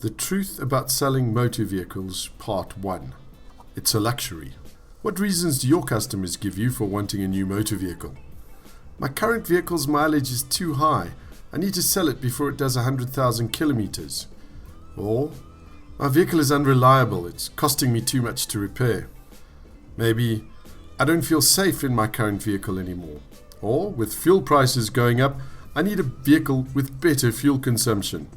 The truth about selling motor vehicles, Part 1. It's a luxury. What reasons do your customers give you for wanting a new motor vehicle? My current vehicle's mileage is too high. I need to sell it before it does 100,000 kilometers. Or, my vehicle is unreliable. It's costing me too much to repair. Maybe, I don't feel safe in my current vehicle anymore. Or, with fuel prices going up, I need a vehicle with better fuel consumption.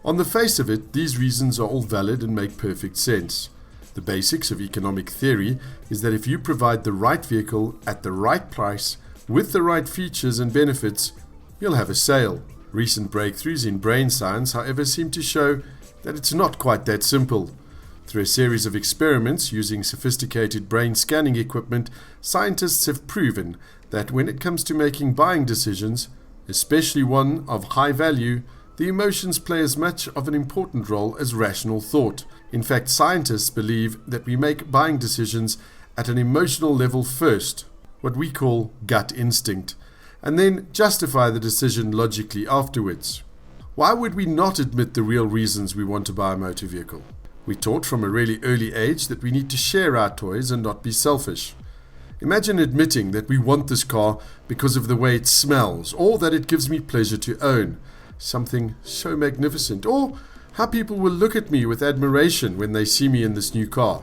On the face of it, these reasons are all valid and make perfect sense. The basics of economic theory is that if you provide the right vehicle at the right price with the right features and benefits, you'll have a sale. Recent breakthroughs in brain science, however, seem to show that it's not quite that simple. Through a series of experiments using sophisticated brain scanning equipment, scientists have proven that when it comes to making buying decisions, especially one of high value, the emotions play as much of an important role as rational thought. In fact, scientists believe that we make buying decisions at an emotional level first, what we call gut instinct, and then justify the decision logically afterwards. Why would we not admit the real reasons we want to buy a motor vehicle? We're taught from a really early age that we need to share our toys and not be selfish. Imagine admitting that we want this car because of the way it smells, or that it gives me pleasure to own. Something so magnificent, or how people will look at me with admiration when they see me in this new car.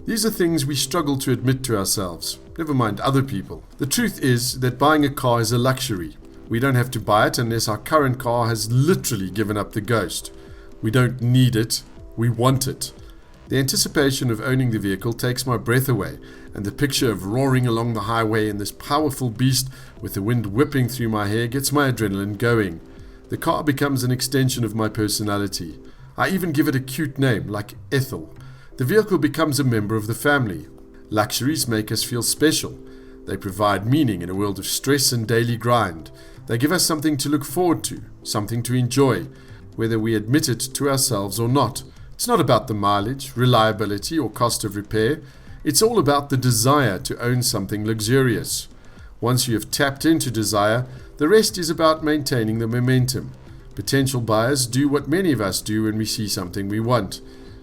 These are things we struggle to admit to ourselves, never mind other people. The truth is that buying a car is a luxury. We don't have to buy it unless our current car has literally given up the ghost. We don't need it, we want it. The anticipation of owning the vehicle takes my breath away, and the picture of roaring along the highway in this powerful beast with the wind whipping through my hair gets my adrenaline going. The car becomes an extension of my personality. I even give it a cute name, like Ethel. The vehicle becomes a member of the family. Luxuries make us feel special. They provide meaning in a world of stress and daily grind. They give us something to look forward to, something to enjoy, whether we admit it to ourselves or not. It's not about the mileage, reliability, or cost of repair. It's all about the desire to own something luxurious. Once you have tapped into desire, the rest is about maintaining the momentum. Potential buyers do what many of us do when we see something we want.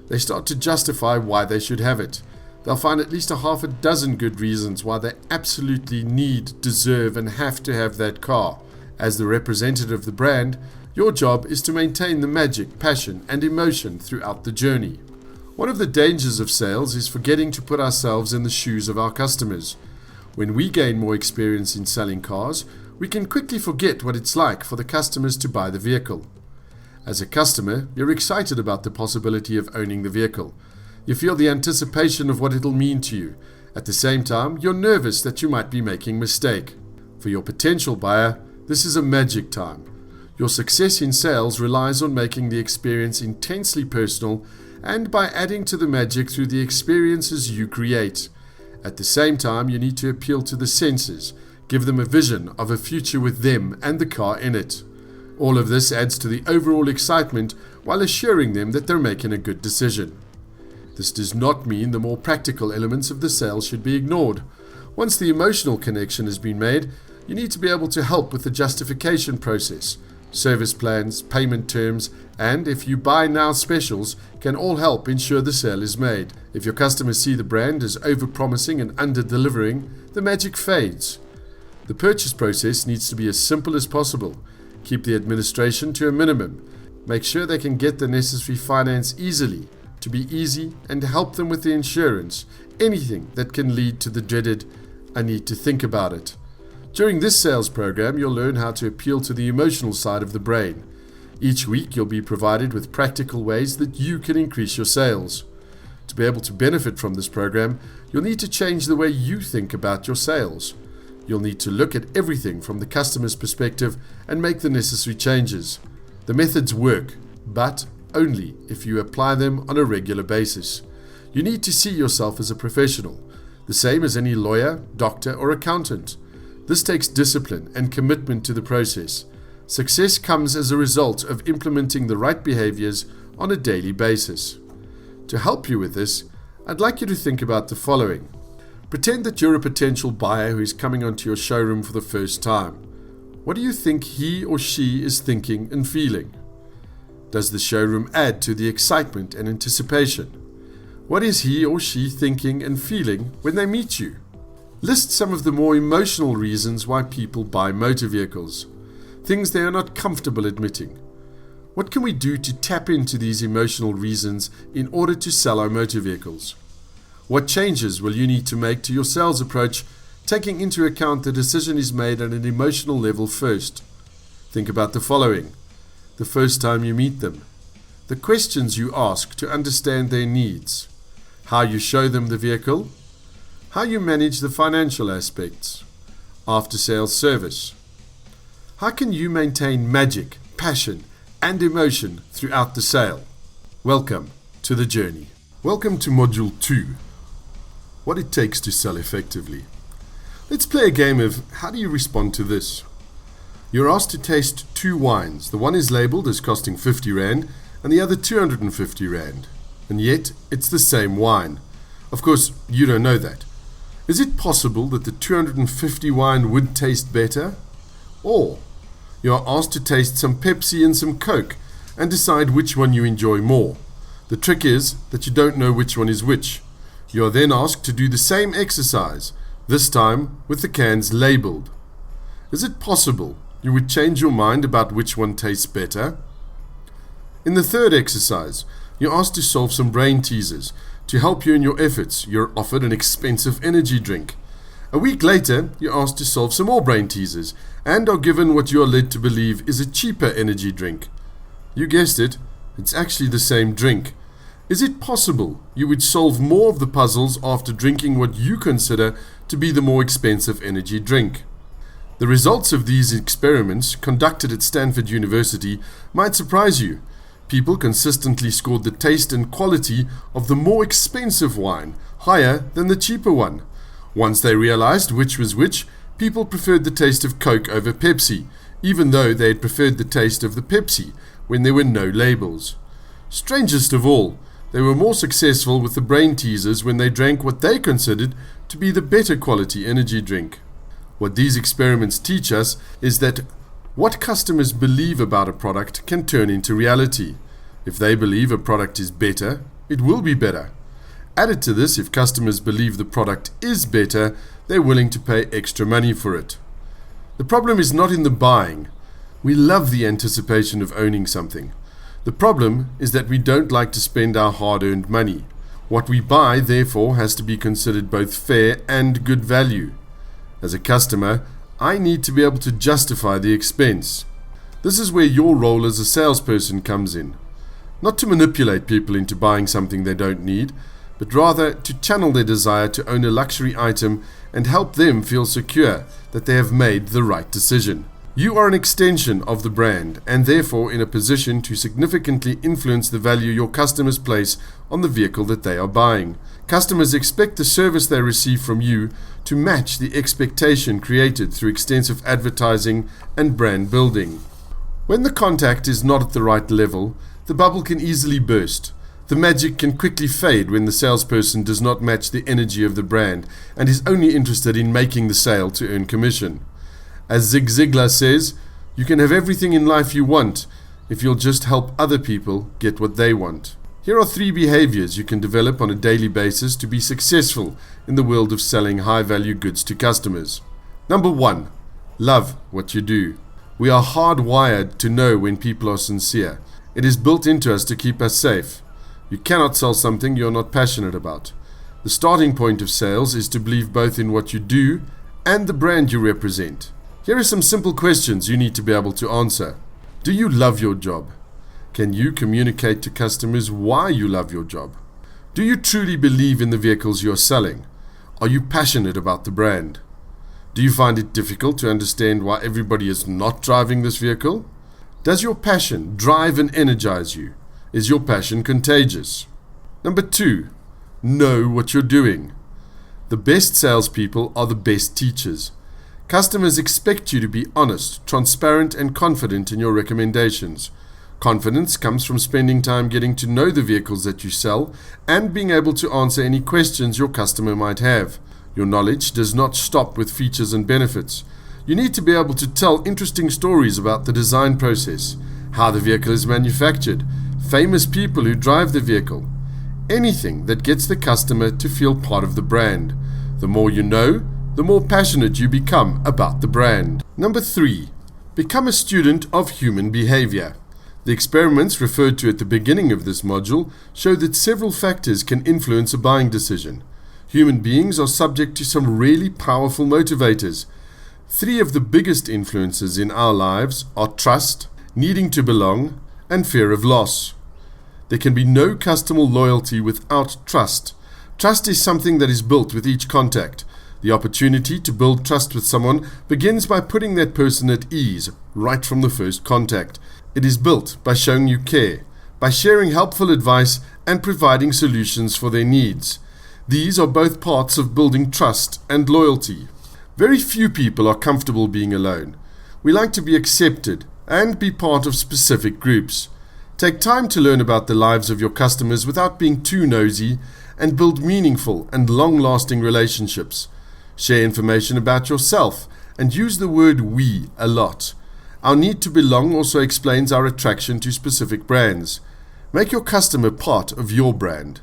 They start to justify why they should have it. They'll find at least a half a dozen good reasons why they absolutely need, deserve, and have to have that car. As the representative of the brand, your job is to maintain the magic, passion, and emotion throughout the journey. One of the dangers of sales is forgetting to put ourselves in the shoes of our customers. When we gain more experience in selling cars, we can quickly forget what it's like for the customers to buy the vehicle. As a customer, you're excited about the possibility of owning the vehicle. You feel the anticipation of what it'll mean to you. At the same time, you're nervous that you might be making a mistake. For your potential buyer, this is a magic time. Your success in sales relies on making the experience intensely personal and by adding to the magic through the experiences you create. At the same time, you need to appeal to the senses, give them a vision of a future with them and the car in it. All of this adds to the overall excitement while assuring them that they're making a good decision. This does not mean the more practical elements of the sale should be ignored. Once the emotional connection has been made, you need to be able to help with the justification process. Service plans, payment terms, and if you buy now specials can all help ensure the sale is made. If your customers see the brand as over-promising and under-delivering, the magic fades. The purchase process needs to be as simple as possible. Keep the administration to a minimum. Make sure they can get the necessary finance easily, to be easy, and help them with the insurance. Anything that can lead to the dreaded, I need to think about it. During this sales program, you'll learn how to appeal to the emotional side of the brain. Each week, you'll be provided with practical ways that you can increase your sales. To be able to benefit from this program, you'll need to change the way you think about your sales. You'll need to look at everything from the customer's perspective and make the necessary changes. The methods work, but only if you apply them on a regular basis. You need to see yourself as a professional, the same as any lawyer, doctor, or accountant. This takes discipline and commitment to the process. Success comes as a result of implementing the right behaviors on a daily basis. To help you with this, I'd like you to think about the following. Pretend that you're a potential buyer who is coming onto your showroom for the first time. What do you think he or she is thinking and feeling? Does the showroom add to the excitement and anticipation? What is he or she thinking and feeling when they meet you? List some of the more emotional reasons why people buy motor vehicles, things they are not comfortable admitting. What can we do to tap into these emotional reasons in order to sell our motor vehicles? What changes will you need to make to your sales approach, taking into account the decision is made at an emotional level first? Think about the following: the first time you meet them, the questions you ask to understand their needs, how you show them the vehicle, how you manage the financial aspects, after-sales service. How can you maintain magic, passion, and emotion throughout the sale? Welcome to the journey. Welcome to Module 2, what it takes to sell effectively. Let's play a game of how do you respond to this? You're asked to taste two wines. The one is labeled as costing 50 Rand and the other 250 Rand. And yet, it's the same wine. Of course, you don't know that. Is it possible that the 250 wine would taste better? Or you are asked to taste some Pepsi and some Coke and decide which one you enjoy more. The trick is that you don't know which one is which. You are then asked to do the same exercise, this time with the cans labeled. Is it possible you would change your mind about which one tastes better? In the third exercise, you're asked to solve some brain teasers. To help you in your efforts, you're offered an expensive energy drink. A week later, you're asked to solve some more brain teasers and are given what you are led to believe is a cheaper energy drink. You guessed it, it's actually the same drink. Is it possible you would solve more of the puzzles after drinking what you consider to be the more expensive energy drink? The results of these experiments, conducted at Stanford University, might surprise you. People consistently scored the taste and quality of the more expensive wine higher than the cheaper one. Once they realized which was which, people preferred the taste of Coke over Pepsi, even though they had preferred the taste of the Pepsi when there were no labels. Strangest of all, they were more successful with the brain teasers when they drank what they considered to be the better quality energy drink. What these experiments teach us is that what customers believe about a product can turn into reality. If they believe a product is better, it will be better. Added to this, if customers believe the product is better, they're willing to pay extra money for it. The problem is not in the buying. We love the anticipation of owning something. The problem is that we don't like to spend our hard-earned money. What we buy, therefore, has to be considered both fair and good value. As a customer, I need to be able to justify the expense. This is where your role as a salesperson comes in. Not to manipulate people into buying something they don't need, but rather to channel their desire to own a luxury item and help them feel secure that they have made the right decision. You are an extension of the brand and therefore in a position to significantly influence the value your customers place on the vehicle that they are buying. Customers expect the service they receive from you to match the expectation created through extensive advertising and brand building. When the contact is not at the right level, the bubble can easily burst. The magic can quickly fade when the salesperson does not match the energy of the brand and is only interested in making the sale to earn commission. As Zig Ziglar says, you can have everything in life you want if you'll just help other people get what they want. Here are 3 behaviors you can develop on a daily basis to be successful in the world of selling high-value goods to customers. Number 1, love what you do. We are hardwired to know when people are sincere. It is built into us to keep us safe. You cannot sell something you're not passionate about. The starting point of sales is to believe both in what you do and the brand you represent. Here are some simple questions you need to be able to answer. Do you love your job? Can you communicate to customers why you love your job? Do you truly believe in the vehicles you're selling? Are you passionate about the brand? Do you find it difficult to understand why everybody is not driving this vehicle? Does your passion drive and energize you? Is your passion contagious? Number 2, know what you're doing. The best salespeople are the best teachers. Customers expect you to be honest, transparent, and confident in your recommendations. Confidence comes from spending time getting to know the vehicles that you sell and being able to answer any questions your customer might have. Your knowledge does not stop with features and benefits. You need to be able to tell interesting stories about the design process, how the vehicle is manufactured, famous people who drive the vehicle. Anything that gets the customer to feel part of the brand. The more you know, the more passionate you become about the brand. Number 3. Become a student of human behavior. The experiments referred to at the beginning of this module show that several factors can influence a buying decision. Human beings are subject to some really powerful motivators. 3 of the biggest influences in our lives are trust, needing to belong, and fear of loss. There can be no customer loyalty without trust. Trust is something that is built with each contact. The opportunity to build trust with someone begins by putting that person at ease right from the first contact. It is built by showing you care, by sharing helpful advice and providing solutions for their needs. These are both parts of building trust and loyalty. Very few people are comfortable being alone. We like to be accepted and be part of specific groups. Take time to learn about the lives of your customers without being too nosy and build meaningful and long-lasting relationships. Share information about yourself and use the word we a lot. Our need to belong also explains our attraction to specific brands. Make your customer part of your brand.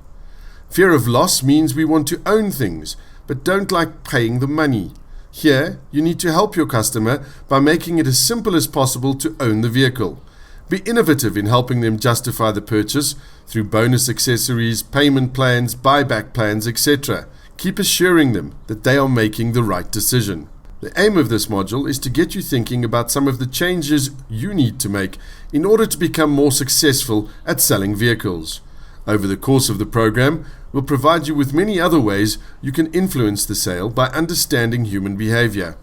Fear of loss means we want to own things but don't like paying the money. Here, you need to help your customer by making it as simple as possible to own the vehicle. Be innovative in helping them justify the purchase through bonus accessories, payment plans, buyback plans, etc. Keep assuring them that they are making the right decision. The aim of this module is to get you thinking about some of the changes you need to make in order to become more successful at selling vehicles. Over the course of the program, we'll provide you with many other ways you can influence the sale by understanding human behavior.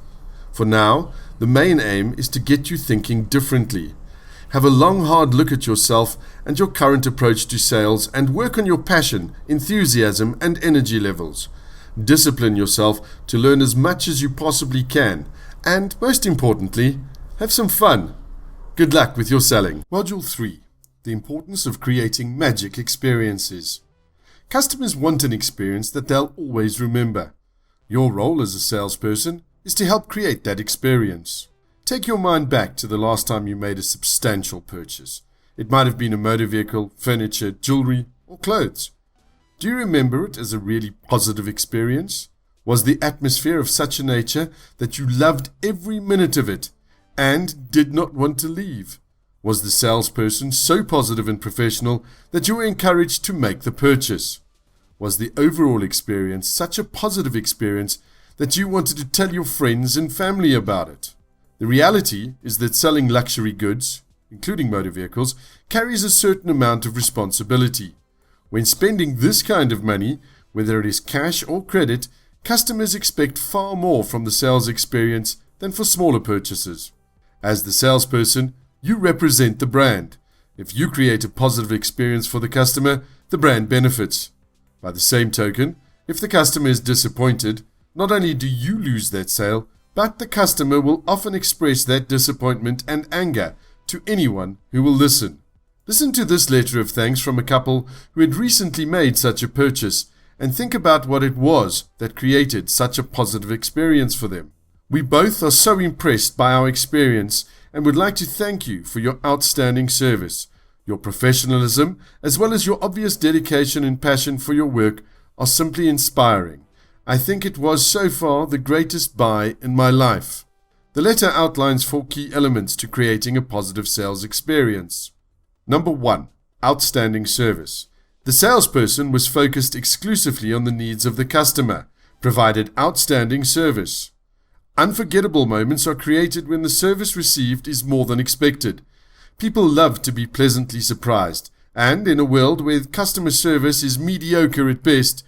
For now, the main aim is to get you thinking differently. Have a long, hard look at yourself and your current approach to sales and work on your passion, enthusiasm, and energy levels. Discipline yourself to learn as much as you possibly can. And, most importantly, have some fun. Good luck with your selling. Module 3. The importance of creating magic experiences. Customers want an experience that they'll always remember. Your role as a salesperson is to help create that experience. Take your mind back to the last time you made a substantial purchase. It might have been a motor vehicle, furniture, jewelry, or clothes. Do you remember it as a really positive experience? Was the atmosphere of such a nature that you loved every minute of it and did not want to leave? Was the salesperson so positive and professional that you were encouraged to make the purchase? Was the overall experience such a positive experience that you wanted to tell your friends and family about it? The reality is that selling luxury goods, including motor vehicles, carries a certain amount of responsibility. When spending this kind of money, whether it is cash or credit, customers expect far more from the sales experience than for smaller purchases. As the salesperson, you represent the brand. If you create a positive experience for the customer, the brand benefits. By the same token, if the customer is disappointed, not only do you lose that sale, but the customer will often express that disappointment and anger to anyone who will listen. Listen to this letter of thanks from a couple who had recently made such a purchase and think about what it was that created such a positive experience for them. We both are so impressed by our experience and would like to thank you for your outstanding service. Your professionalism, as well as your obvious dedication and passion for your work, are simply inspiring. I think it was so far the greatest buy in my life. The letter outlines 4 key elements to creating a positive sales experience. Number 1. Outstanding service. The salesperson was focused exclusively on the needs of the customer, provided outstanding service. Unforgettable moments are created when the service received is more than expected. People love to be pleasantly surprised, and in a world where customer service is mediocre at best,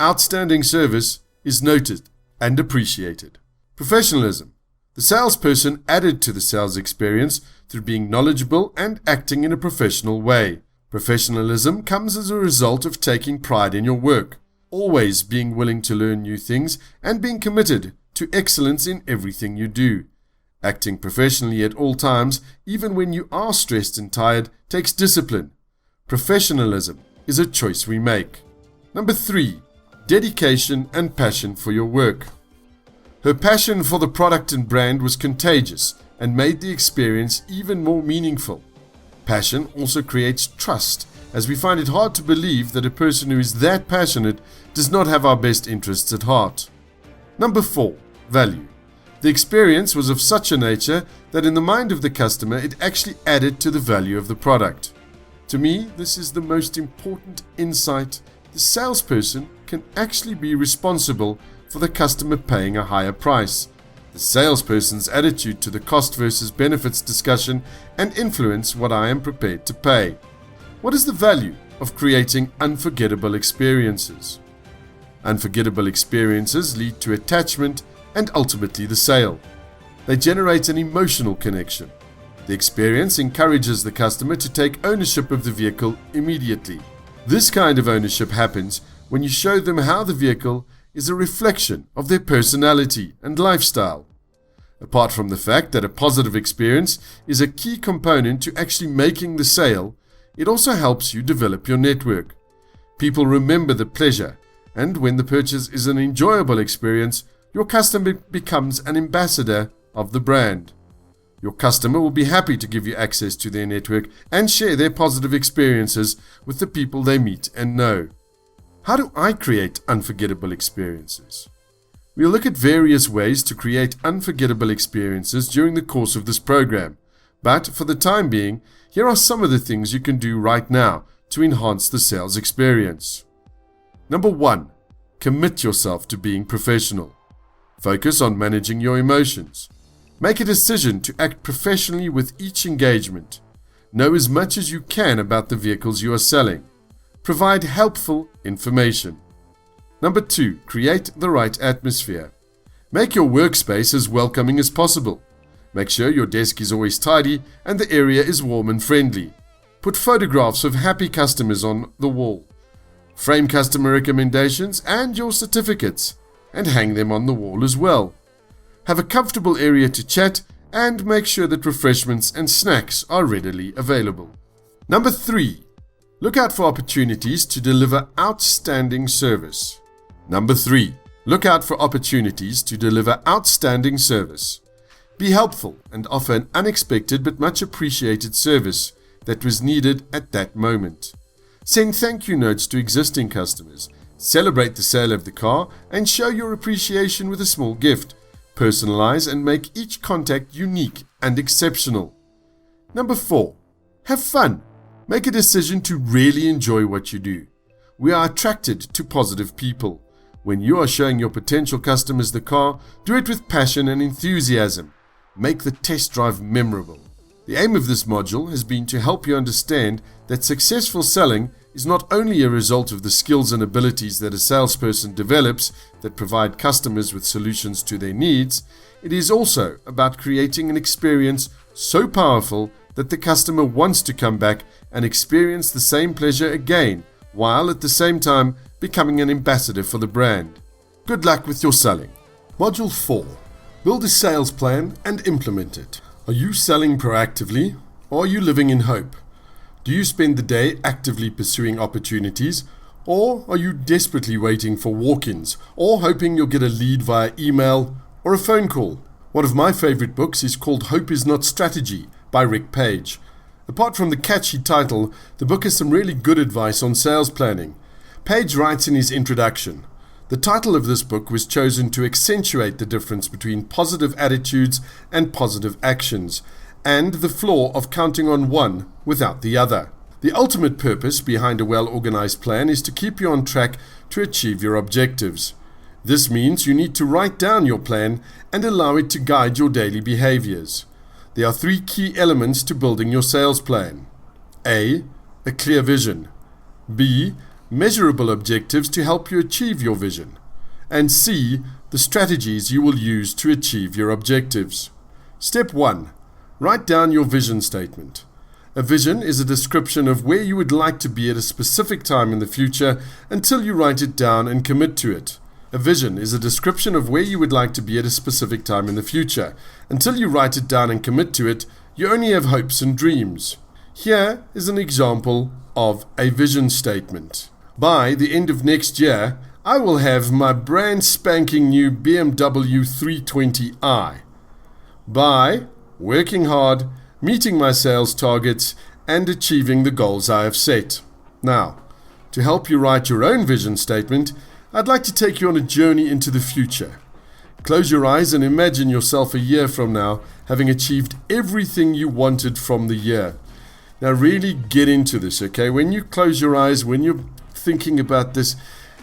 outstanding service is noted and appreciated. Professionalism. The salesperson added to the sales experience through being knowledgeable and acting in a professional way. Professionalism comes as a result of taking pride in your work, always being willing to learn new things, and being committed to excellence in everything you do. Acting professionally at all times, even when you are stressed and tired, takes discipline. Professionalism is a choice we make. Number 3. Dedication and passion for your work. Her passion for the product and brand was contagious and made the experience even more meaningful. Passion also creates trust, as we find it hard to believe that a person who is that passionate does not have our best interests at heart. Number 4. Value. The experience was of such a nature that in the mind of the customer it actually added to the value of the product. To me, this is the most important insight. The salesperson can actually be responsible for the customer paying a higher price. The salesperson's attitude to the cost versus benefits discussion and influence what I am prepared to pay. What is the value of creating unforgettable experiences? Unforgettable experiences lead to attachment and ultimately the sale. They generate an emotional connection. The experience encourages the customer to take ownership of the vehicle immediately. This kind of ownership happens when you show them how the vehicle is a reflection of their personality and lifestyle. Apart from the fact that a positive experience is a key component to actually making the sale, it also helps you develop your network. People remember the pleasure, and when the purchase is an enjoyable experience, your customer becomes an ambassador of the brand. Your customer will be happy to give you access to their network and share their positive experiences with the people they meet and know. How do I create unforgettable experiences? We'll look at various ways to create unforgettable experiences during the course of this program, but for the time being, here are some of the things you can do right now to enhance the sales experience. Number 1. Commit yourself to being professional. Focus on managing your emotions. Make a decision to act professionally with each engagement. Know as much as you can about the vehicles you are selling. Provide helpful information. Number 2. Create the right atmosphere. Make your workspace as welcoming as possible. Make sure your desk is always tidy and the area is warm and friendly. Put photographs of happy customers on the wall. Frame customer recommendations and your certificates and hang them on the wall as well. Have a comfortable area to chat and make sure that refreshments and snacks are readily available. Number 3. Look out for opportunities to deliver outstanding service. Number 3. Look out for opportunities to deliver outstanding service. Be helpful and offer an unexpected but much appreciated service that was needed at that moment. Send thank you notes to existing customers. Celebrate the sale of the car and show your appreciation with a small gift. Personalize and make each contact unique and exceptional. Number 4. Have fun. Make a decision to really enjoy what you do. We are attracted to positive people. When you are showing your potential customers the car, do it with passion and enthusiasm. Make the test drive memorable. The aim of this module has been to help you understand that successful selling is not only a result of the skills and abilities that a salesperson develops that provide customers with solutions to their needs, it is also about creating an experience so powerful that the customer wants to come back and experience the same pleasure again, while at the same time becoming an ambassador for the brand. Good luck with your selling. Module 4. Build a sales plan and implement it. Are you selling proactively, or are you living in hope? Do you spend the day actively pursuing opportunities, or are you desperately waiting for walk-ins, or hoping you'll get a lead via email or a phone call? One of my favorite books is called Hope is Not Strategy by Rick Page. Apart from the catchy title, the book has some really good advice on sales planning. Page writes in his introduction, "The title of this book was chosen to accentuate the difference between positive attitudes and positive actions, and the flaw of counting on one without the other. The ultimate purpose behind a well-organized plan is to keep you on track to achieve your objectives. This means you need to write down your plan and allow it to guide your daily behaviors. There are 3 key elements to building your sales plan. A clear vision. B, measurable objectives to help you achieve your vision. And C, the strategies you will use to achieve your objectives. Step 1. Write down your vision statement. A vision is a description of where you would like to be at a specific time in the future until you write it down and commit to it. A vision is a description of where you would like to be at a specific time in the future. Until you write it down and commit to it, you only have hopes and dreams. Here is an example of a vision statement. By the end of next year, I will have my brand spanking new BMW 320i. By working hard, meeting my sales targets, and achieving the goals I have set. Now, to help you write your own vision statement, I'd like to take you on a journey into the future. Close your eyes and imagine yourself a year from now having achieved everything you wanted from the year. Now really get into this, okay? When you close your eyes, when you're thinking about this,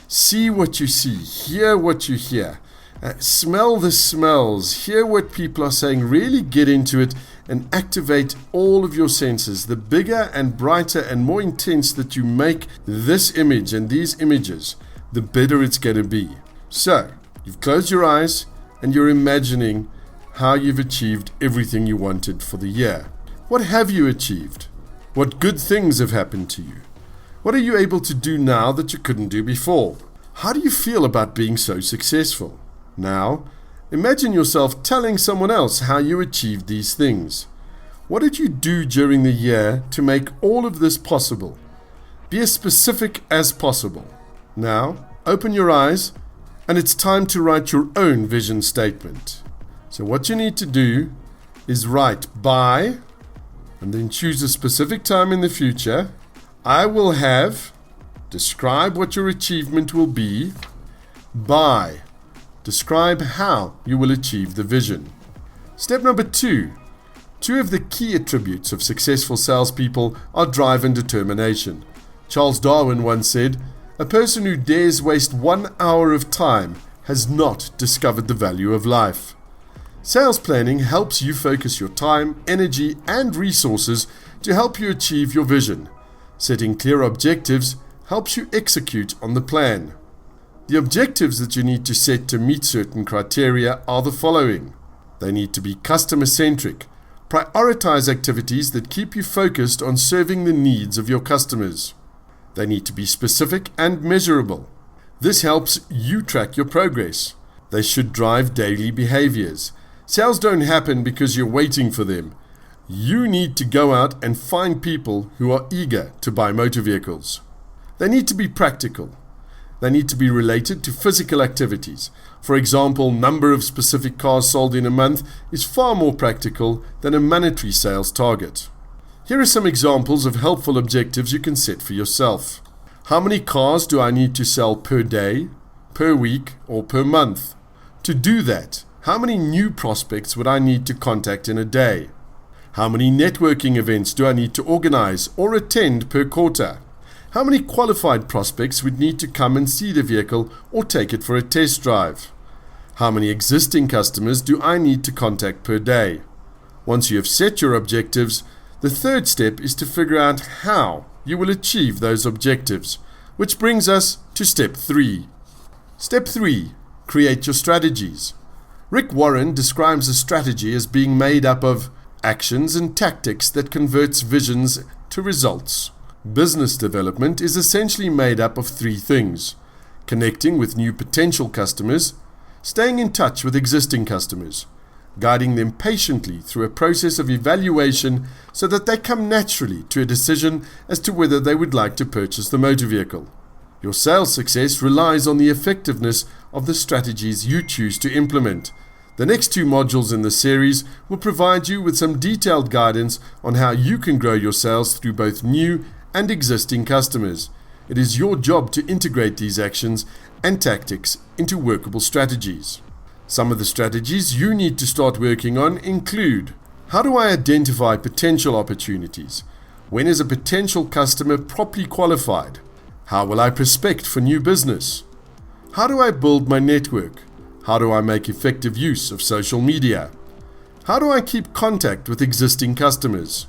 see what you see, hear what you hear, smell the smells, hear what people are saying, really get into it and activate all of your senses. The bigger and brighter and more intense that you make this image and these images, the better it's going to be. So, you've closed your eyes and you're imagining how you've achieved everything you wanted for the year. What have you achieved? What good things have happened to you? What are you able to do now that you couldn't do before? How do you feel about being so successful? Now, imagine yourself telling someone else how you achieved these things. What did you do during the year to make all of this possible? Be as specific as possible. Now, open your eyes, and it's time to write your own vision statement. So what you need to do is write by, and then choose a specific time in the future. I will have, describe what your achievement will be. By, describe how you will achieve the vision. Step number 2. Two of the key attributes of successful salespeople are drive and determination. Charles Darwin once said, "A person who dares waste 1 hour of time has not discovered the value of life." Sales planning helps you focus your time, energy, and resources to help you achieve your vision. Setting clear objectives helps you execute on the plan. The objectives that you need to set to meet certain criteria are the following. They need to be customer-centric. Prioritize activities that keep you focused on serving the needs of your customers. They need to be specific and measurable. This helps you track your progress. They should drive daily behaviors. Sales don't happen because you're waiting for them. You need to go out and find people who are eager to buy motor vehicles. They need to be practical. They need to be related to physical activities. For example, number of specific cars sold in a month is far more practical than a monetary sales target. Here are some examples of helpful objectives you can set for yourself. How many cars do I need to sell per day, per week, or per month? To do that, how many new prospects would I need to contact in a day? How many networking events do I need to organize or attend per quarter? How many qualified prospects would need to come and see the vehicle or take it for a test drive? How many existing customers do I need to contact per day? Once you have set your objectives, the third step is to figure out how you will achieve those objectives, which brings us to step 3. Step 3. Create your strategies. Rick Warren describes a strategy as being made up of actions and tactics that converts visions to results. Business development is essentially made up of 3 things: connecting with new potential customers, staying in touch with existing customers, guiding them patiently through a process of evaluation so that they come naturally to a decision as to whether they would like to purchase the motor vehicle. Your sales success relies on the effectiveness of the strategies you choose to implement. The next 2 modules in the series will provide you with some detailed guidance on how you can grow your sales through both new and existing customers. It is your job to integrate these actions and tactics into workable strategies. Some of the strategies you need to start working on include: how do I identify potential opportunities? When is a potential customer properly qualified? How will I prospect for new business? How do I build my network? How do I make effective use of social media? How do I keep contact with existing customers?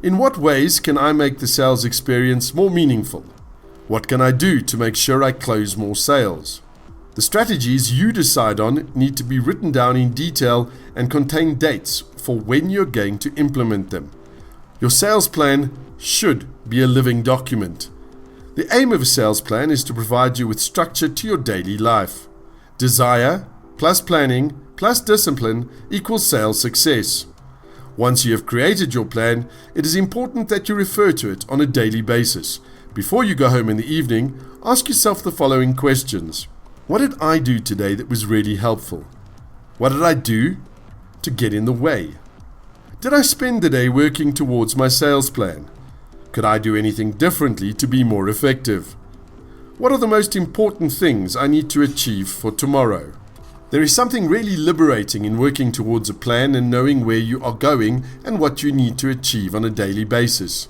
In what ways can I make the sales experience more meaningful? What can I do to make sure I close more sales? The strategies you decide on need to be written down in detail and contain dates for when you're going to implement them. Your sales plan should be a living document. The aim of a sales plan is to provide you with structure to your daily life. Desire plus planning plus discipline equals sales success. Once you have created your plan, it is important that you refer to it on a daily basis. Before you go home in the evening, ask yourself the following questions. What did I do today that was really helpful? What did I do to get in the way? Did I spend the day working towards my sales plan? Could I do anything differently to be more effective? What are the most important things I need to achieve for tomorrow? There is something really liberating in working towards a plan and knowing where you are going and what you need to achieve on a daily basis.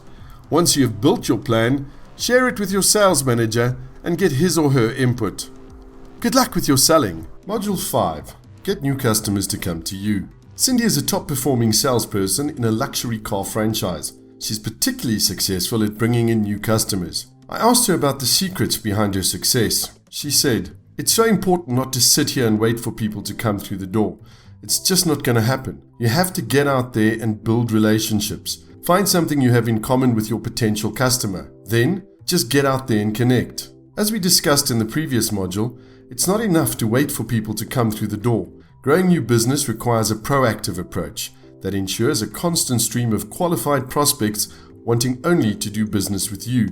Once you have built your plan, share it with your sales manager and get his or her input. Good luck with your selling. Module 5. Get new customers to come to you. Cindy is a top-performing salesperson in a luxury car franchise. She's particularly successful at bringing in new customers. I asked her about the secrets behind her success. She said, "It's so important not to sit here and wait for people to come through the door. It's just not going to happen. You have to get out there and build relationships. Find something you have in common with your potential customer. Then, just get out there and connect." As we discussed in the previous module, it's not enough to wait for people to come through the door. Growing new business requires a proactive approach that ensures a constant stream of qualified prospects wanting only to do business with you.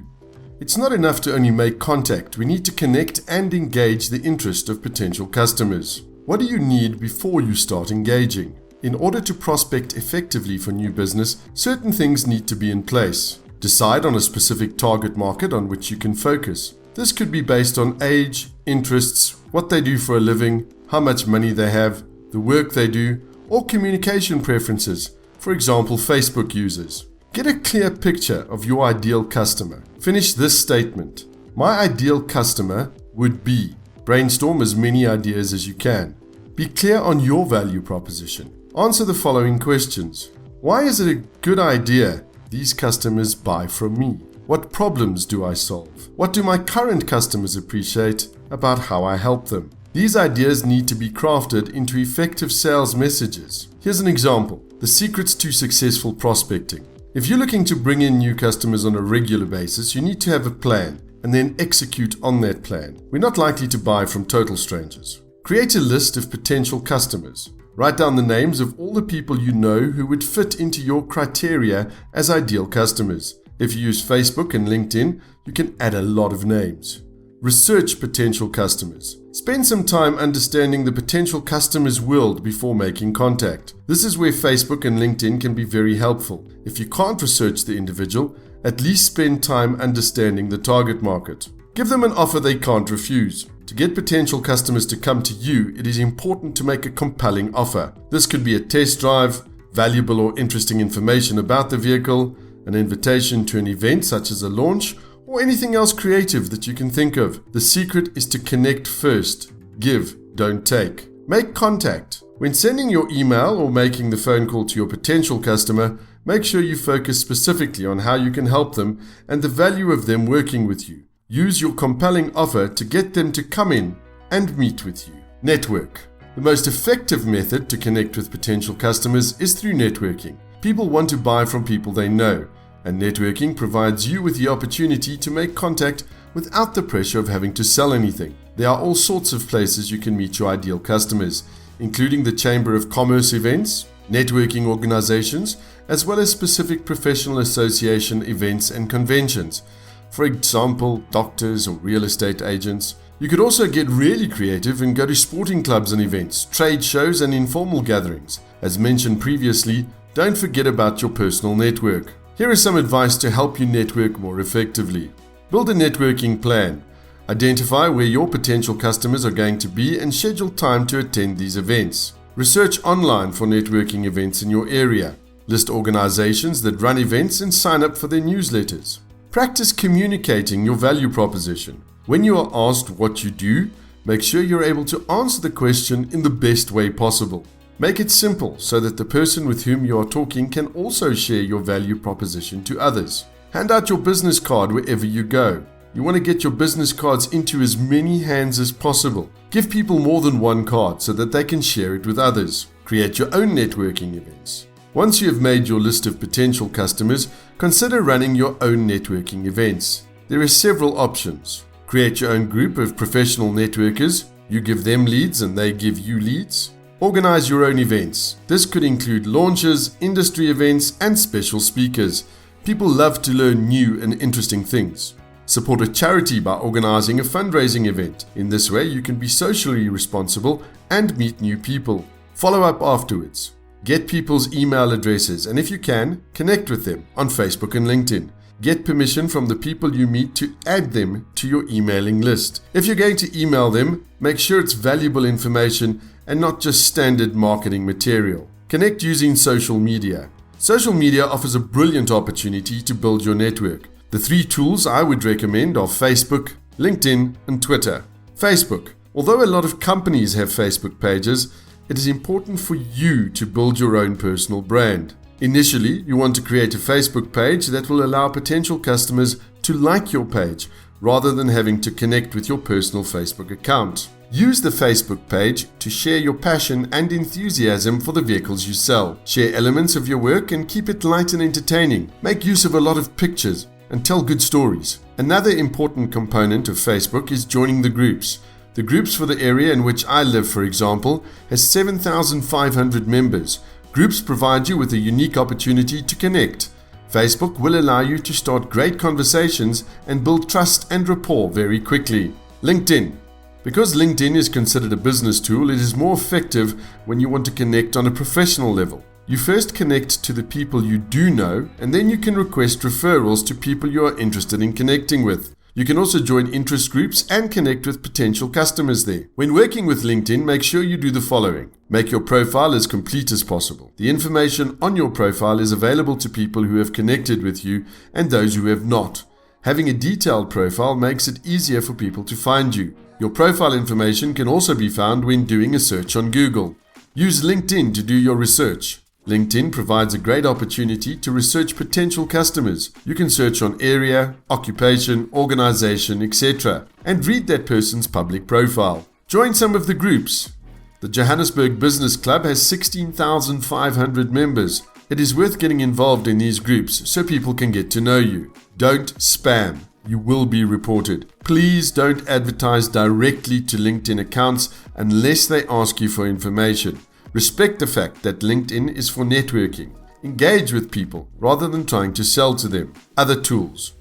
It's not enough to only make contact. We need to connect and engage the interest of potential customers. What do you need before you start engaging? In order to prospect effectively for new business, certain things need to be in place. Decide on a specific target market on which you can focus. This could be based on age, interests, what they do for a living, how much money they have, the work they do, or communication preferences, for example, Facebook users. Get a clear picture of your ideal customer. Finish this statement. My ideal customer would be. Brainstorm as many ideas as you can. Be clear on your value proposition. Answer the following questions. Why is it a good idea these customers buy from me? What problems do I solve? What do my current customers appreciate about how I help them? These ideas need to be crafted into effective sales messages. Here's an example. The secrets to successful prospecting. If you're looking to bring in new customers on a regular basis, you need to have a plan and then execute on that plan. We're not likely to buy from total strangers. Create a list of potential customers. Write down the names of all the people you know who would fit into your criteria as ideal customers. If you use Facebook and LinkedIn, you can add a lot of names. Research potential customers. Spend some time understanding the potential customer's world before making contact. This is where Facebook and LinkedIn can be very helpful. If you can't research the individual, at least spend time understanding the target market. Give them an offer they can't refuse. To get potential customers to come to you, it is important to make a compelling offer. This could be a test drive, valuable or interesting information about the vehicle, an invitation to an event such as a launch, or anything else creative that you can think of. The secret is to connect first. Give, don't take. Make contact. When sending your email or making the phone call to your potential customer, make sure you focus specifically on how you can help them and the value of them working with you. Use your compelling offer to get them to come in and meet with you. Network. The most effective method to connect with potential customers is through networking. People want to buy from people they know, and networking provides you with the opportunity to make contact without the pressure of having to sell anything. There are all sorts of places you can meet your ideal customers, including the Chamber of Commerce events, networking organizations, as well as specific professional association events and conventions. For example, doctors or real estate agents. You could also get really creative and go to sporting clubs and events, trade shows and informal gatherings. As mentioned previously, don't forget about your personal network. Here is some advice to help you network more effectively. Build a networking plan. Identify where your potential customers are going to be and schedule time to attend these events. Research online for networking events in your area. List organizations that run events and sign up for their newsletters. Practice communicating your value proposition. When you are asked what you do, make sure you're able to answer the question in the best way possible. Make it simple so that the person with whom you are talking can also share your value proposition to others. Hand out your business card wherever you go. You want to get your business cards into as many hands as possible. Give people more than one card so that they can share it with others. Create your own networking events. Once you have made your list of potential customers, consider running your own networking events. There are several options. Create your own group of professional networkers. You give them leads and they give you leads. Organize your own events. This could include launches, industry events, and special speakers. People love to learn new and interesting things. Support a charity by organizing a fundraising event. In this way, you can be socially responsible and meet new people. Follow up afterwards. Get people's email addresses and if you can, connect with them on Facebook and LinkedIn. Get permission from the people you meet to add them to your emailing list. If you're going to email them, make sure it's valuable information and not just standard marketing material. Connect using social media. Social media offers a brilliant opportunity to build your network. The 3 tools I would recommend are Facebook, LinkedIn, and Twitter. Facebook. Although a lot of companies have Facebook pages, it is important for you to build your own personal brand. Initially, you want to create a Facebook page that will allow potential customers to like your page rather than having to connect with your personal Facebook account. Use the Facebook page to share your passion and enthusiasm for the vehicles you sell. Share elements of your work and keep it light and entertaining. Make use of a lot of pictures and tell good stories. Another important component of Facebook is joining the groups. The groups for the area in which I live, for example, has 7,500 members. Groups provide you with a unique opportunity to connect. Facebook will allow you to start great conversations and build trust and rapport very quickly. LinkedIn. Because LinkedIn is considered a business tool, it is more effective when you want to connect on a professional level. You first connect to the people you do know, and then you can request referrals to people you are interested in connecting with. You can also join interest groups and connect with potential customers there. When working with LinkedIn, make sure you do the following. Make your profile as complete as possible. The information on your profile is available to people who have connected with you and those who have not. Having a detailed profile makes it easier for people to find you. Your profile information can also be found when doing a search on Google. Use LinkedIn to do your research. LinkedIn provides a great opportunity to research potential customers. You can search on area, occupation, organization, etc. and read that person's public profile. Join some of the groups. The Johannesburg Business Club has 16,500 members. It is worth getting involved in these groups so people can get to know you. Don't spam. You will be reported. Please don't advertise directly to LinkedIn accounts unless they ask you for information. Respect the fact that LinkedIn is for networking. Engage with people rather than trying to sell to them. Other tools.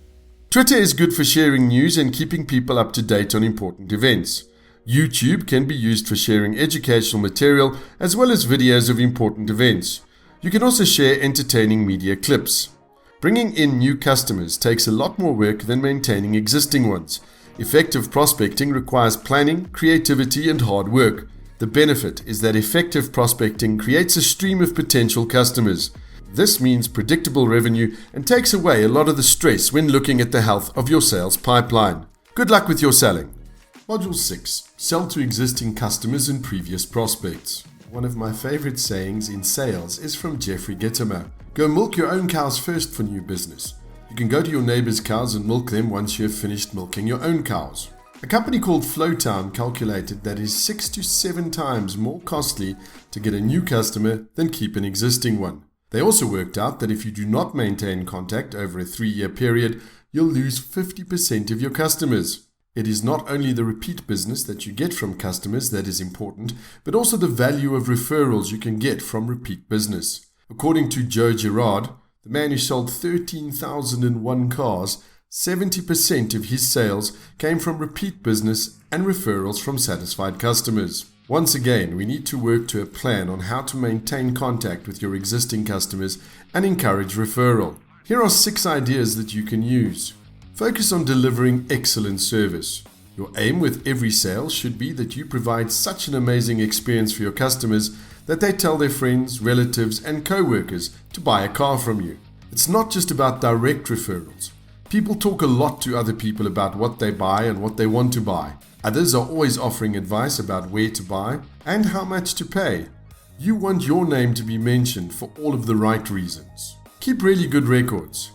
Twitter is good for sharing news and keeping people up to date on important events. YouTube can be used for sharing educational material as well as videos of important events. You can also share entertaining media clips. Bringing in new customers takes a lot more work than maintaining existing ones. Effective prospecting requires planning, creativity, and hard work. The benefit is that effective prospecting creates a stream of potential customers. This means predictable revenue and takes away a lot of the stress when looking at the health of your sales pipeline. Good luck with your selling. Module 6. Sell to existing customers and previous prospects. One of my favorite sayings in sales is from Jeffrey Gitomer. Go milk your own cows first for new business. You can go to your neighbor's cows and milk them once you have finished milking your own cows. A company called Flowtown calculated that it is 6 to 7 times more costly to get a new customer than keep an existing one. They also worked out that if you do not maintain contact over a 3-year period, you'll lose 50% of your customers. It is not only the repeat business that you get from customers that is important, but also the value of referrals you can get from repeat business. According to Joe Girard, the man who sold 13,001 cars, 70% of his sales came from repeat business and referrals from satisfied customers. Once again, we need to work to a plan on how to maintain contact with your existing customers and encourage referral. Here are 6 ideas that you can use. Focus on delivering excellent service. Your aim with every sale should be that you provide such an amazing experience for your customers that they tell their friends, relatives, and co-workers to buy a car from you. It's not just about direct referrals. People talk a lot to other people about what they buy and what they want to buy. Others are always offering advice about where to buy and how much to pay. You want your name to be mentioned for all of the right reasons. Keep really good records.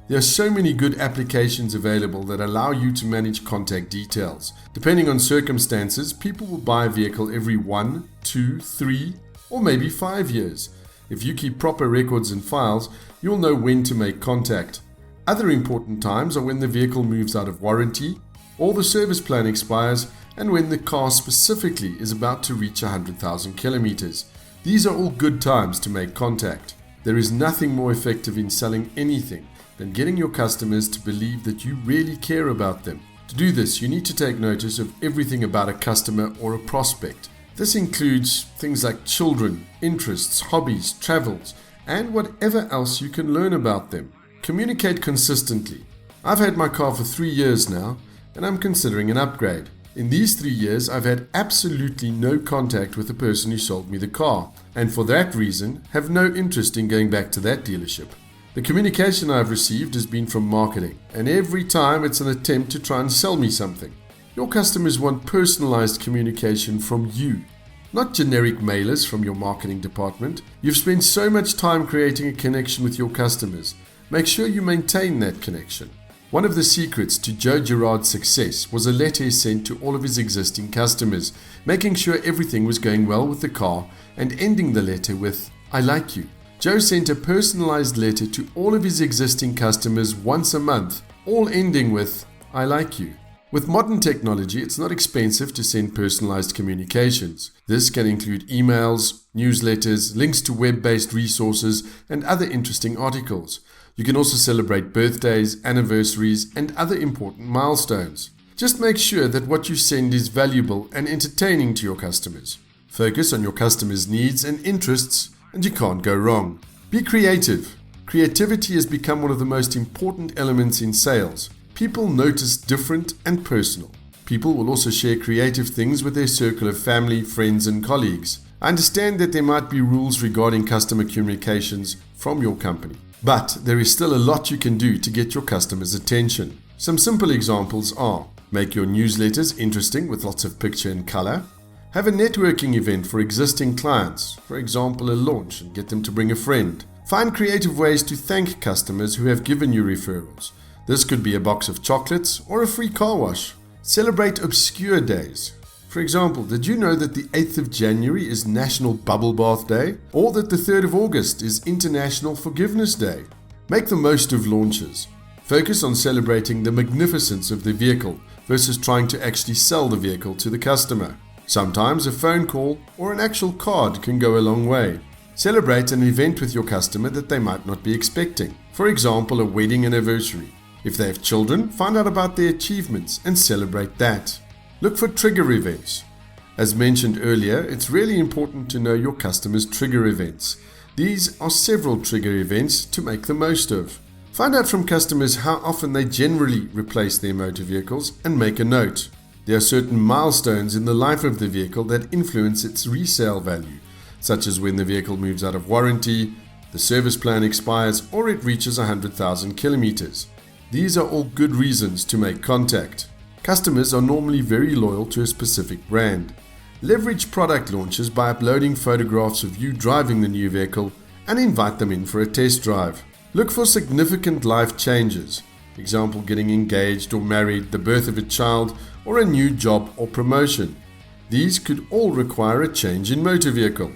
There are so many good applications available that allow you to manage contact details. Depending on circumstances, people will buy a vehicle every 1, 2, 3, or maybe 5 years. If you keep proper records and files, you'll know when to make contact. Other important times are when the vehicle moves out of warranty, or the service plan expires, and when the car specifically is about to reach 100,000 kilometers. These are all good times to make contact. There is nothing more effective in selling anything than getting your customers to believe that you really care about them. To do this, you need to take notice of everything about a customer or a prospect. This includes things like children, interests, hobbies, travels, and whatever else you can learn about them. Communicate consistently. I've had my car for 3 years now, and I'm considering an upgrade. In these 3 years, I've had absolutely no contact with the person who sold me the car, and for that reason, have no interest in going back to that dealership. The communication I've received has been from marketing, and every time it's an attempt to try and sell me something. Your customers want personalized communication from you, not generic mailers from your marketing department. You've spent so much time creating a connection with your customers. Make sure you maintain that connection. One of the secrets to Joe Girard's success was a letter he sent to all of his existing customers, making sure everything was going well with the car and ending the letter with, "I like you." Joe sent a personalized letter to all of his existing customers once a month, all ending with, "I like you." With modern technology, it's not expensive to send personalized communications. This can include emails, newsletters, links to web-based resources, and other interesting articles. You can also celebrate birthdays, anniversaries, and other important milestones. Just make sure that what you send is valuable and entertaining to your customers. Focus on your customers' needs and interests, and you can't go wrong. Be creative. Creativity has become one of the most important elements in sales. People notice different and personal. People will also share creative things with their circle of family, friends, and colleagues. I understand that there might be rules regarding customer communications from your company, but there is still a lot you can do to get your customers' attention. Some simple examples are: make your newsletters interesting with lots of picture and color. Have a networking event for existing clients, for example a launch, and get them to bring a friend. Find creative ways to thank customers who have given you referrals. This could be a box of chocolates or a free car wash. Celebrate obscure days. For example, did you know that the 8th of January is National Bubble Bath Day? Or that the 3rd of August is International Forgiveness Day? Make the most of launches. Focus on celebrating the magnificence of the vehicle versus trying to actually sell the vehicle to the customer. Sometimes a phone call or an actual card can go a long way. Celebrate an event with your customer that they might not be expecting. For example, a wedding anniversary. If they have children, find out about their achievements and celebrate that. Look for trigger events. As mentioned earlier, it's really important to know your customers' trigger events. These are several trigger events to make the most of. Find out from customers how often they generally replace their motor vehicles and make a note. There are certain milestones in the life of the vehicle that influence its resale value, such as when the vehicle moves out of warranty, the service plan expires, or it reaches 100,000 kilometers. These are all good reasons to make contact. Customers are normally very loyal to a specific brand. Leverage product launches by uploading photographs of you driving the new vehicle and invite them in for a test drive. Look for significant life changes. Example, getting engaged or married, the birth of a child, or a new job or promotion. These could all require a change in motor vehicle.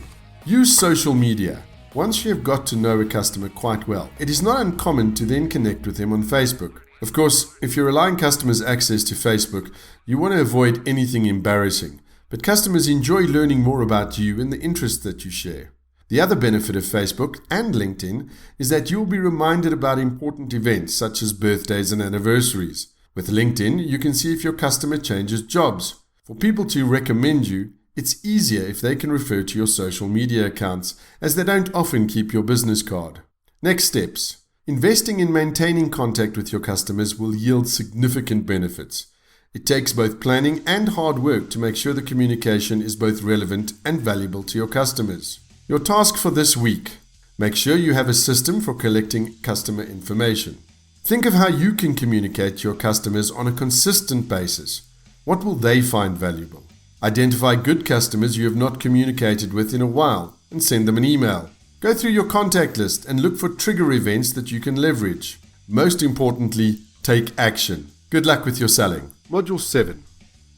Use social media. Once you have got to know a customer quite well, it is not uncommon to then connect with them on Facebook. Of course, if you're allowing customers access to Facebook, you want to avoid anything embarrassing. But customers enjoy learning more about you and the interests that you share. The other benefit of Facebook and LinkedIn is that you'll be reminded about important events such as birthdays and anniversaries. With LinkedIn, you can see if your customer changes jobs. For people to recommend you, it's easier if they can refer to your social media accounts, as they don't often keep your business card. Next steps. Investing in maintaining contact with your customers will yield significant benefits. It takes both planning and hard work to make sure the communication is both relevant and valuable to your customers. Your task for this week. Make sure you have a system for collecting customer information. Think of how you can communicate to your customers on a consistent basis. What will they find valuable? Identify good customers you have not communicated with in a while and send them an email. Go through your contact list and look for trigger events that you can leverage. Most importantly, take action. Good luck with your selling. Module 7.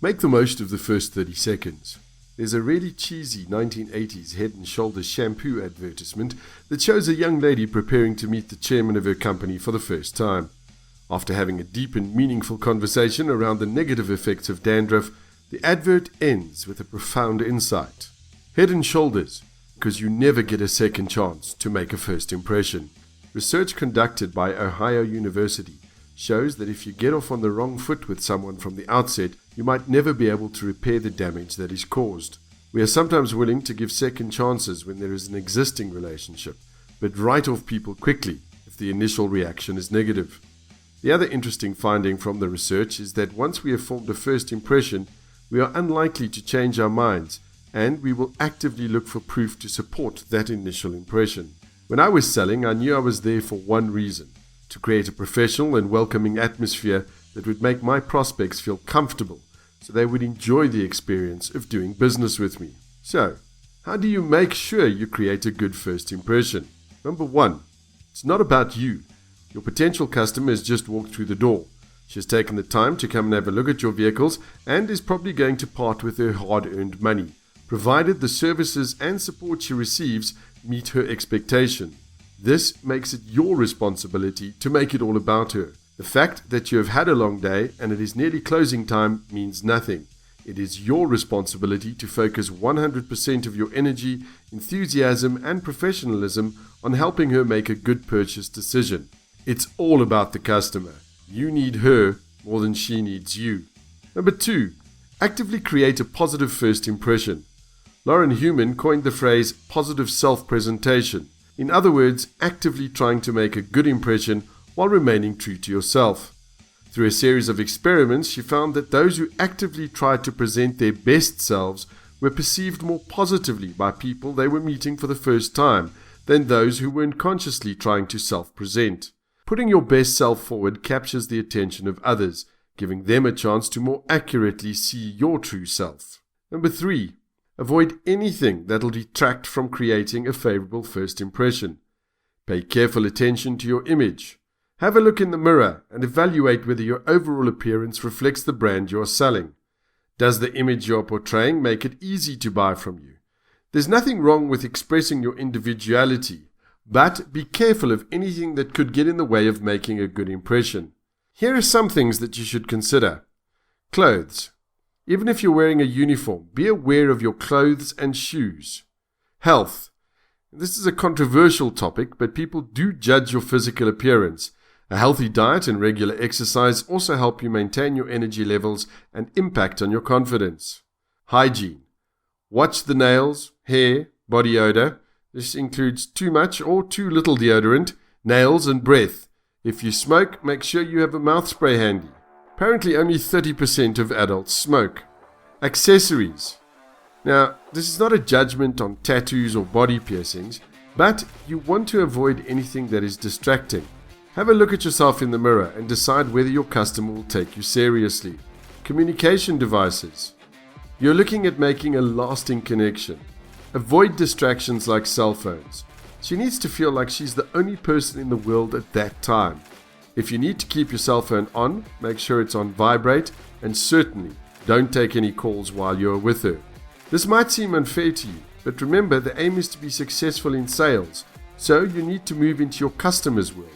Make the most of the first 30 seconds. There's a really cheesy 1980s Head & Shoulders shampoo advertisement that shows a young lady preparing to meet the chairman of her company for the first time. After having a deep and meaningful conversation around the negative effects of dandruff, the advert ends with a profound insight. Head & Shoulders, because you never get a second chance to make a first impression. Research conducted by Ohio University shows that if you get off on the wrong foot with someone from the outset, you might never be able to repair the damage that is caused. We are sometimes willing to give second chances when there is an existing relationship, but write off people quickly if the initial reaction is negative. The other interesting finding from the research is that once we have formed a first impression, we are unlikely to change our minds, and we will actively look for proof to support that initial impression. When I was selling, I knew I was there for one reason: to create a professional and welcoming atmosphere that would make my prospects feel comfortable, so they would enjoy the experience of doing business with me. So, how do you make sure you create a good first impression? Number 1, it's not about you. Your potential customer has just walked through the door. She has taken the time to come and have a look at your vehicles and is probably going to part with her hard-earned money, provided the services and support she receives meet her expectation. This makes it your responsibility to make it all about her. The fact that you have had a long day and it is nearly closing time means nothing. It is your responsibility to focus 100% of your energy, enthusiasm, and professionalism on helping her make a good purchase decision. It's all about the customer. You need her more than she needs you. Number 2, actively create a positive first impression. Lauren Human coined the phrase positive self-presentation. In other words, actively trying to make a good impression while remaining true to yourself. Through a series of experiments, she found that those who actively tried to present their best selves were perceived more positively by people they were meeting for the first time than those who weren't consciously trying to self-present. Putting your best self forward captures the attention of others, giving them a chance to more accurately see your true self. Number 3, avoid anything that'll detract from creating a favorable first impression. Pay careful attention to your image. Have a look in the mirror and evaluate whether your overall appearance reflects the brand you are selling. Does the image you are portraying make it easy to buy from you? There's nothing wrong with expressing your individuality, but be careful of anything that could get in the way of making a good impression. Here are some things that you should consider. Clothes. Even if you're wearing a uniform, be aware of your clothes and shoes. Health. This is a controversial topic, but people do judge your physical appearance. A healthy diet and regular exercise also help you maintain your energy levels and impact on your confidence. Hygiene. Watch the nails, hair, body odor. This includes too much or too little deodorant, nails and breath. If you smoke, make sure you have a mouth spray handy. Apparently only 30% of adults smoke. Accessories. Now, this is not a judgment on tattoos or body piercings, but you want to avoid anything that is distracting. Have a look at yourself in the mirror and decide whether your customer will take you seriously. Communication devices. You're looking at making a lasting connection. Avoid distractions like cell phones. She needs to feel like she's the only person in the world at that time. If you need to keep your cell phone on, make sure it's on vibrate, and certainly don't take any calls while you're with her. This might seem unfair to you, but remember the aim is to be successful in sales, so you need to move into your customer's world.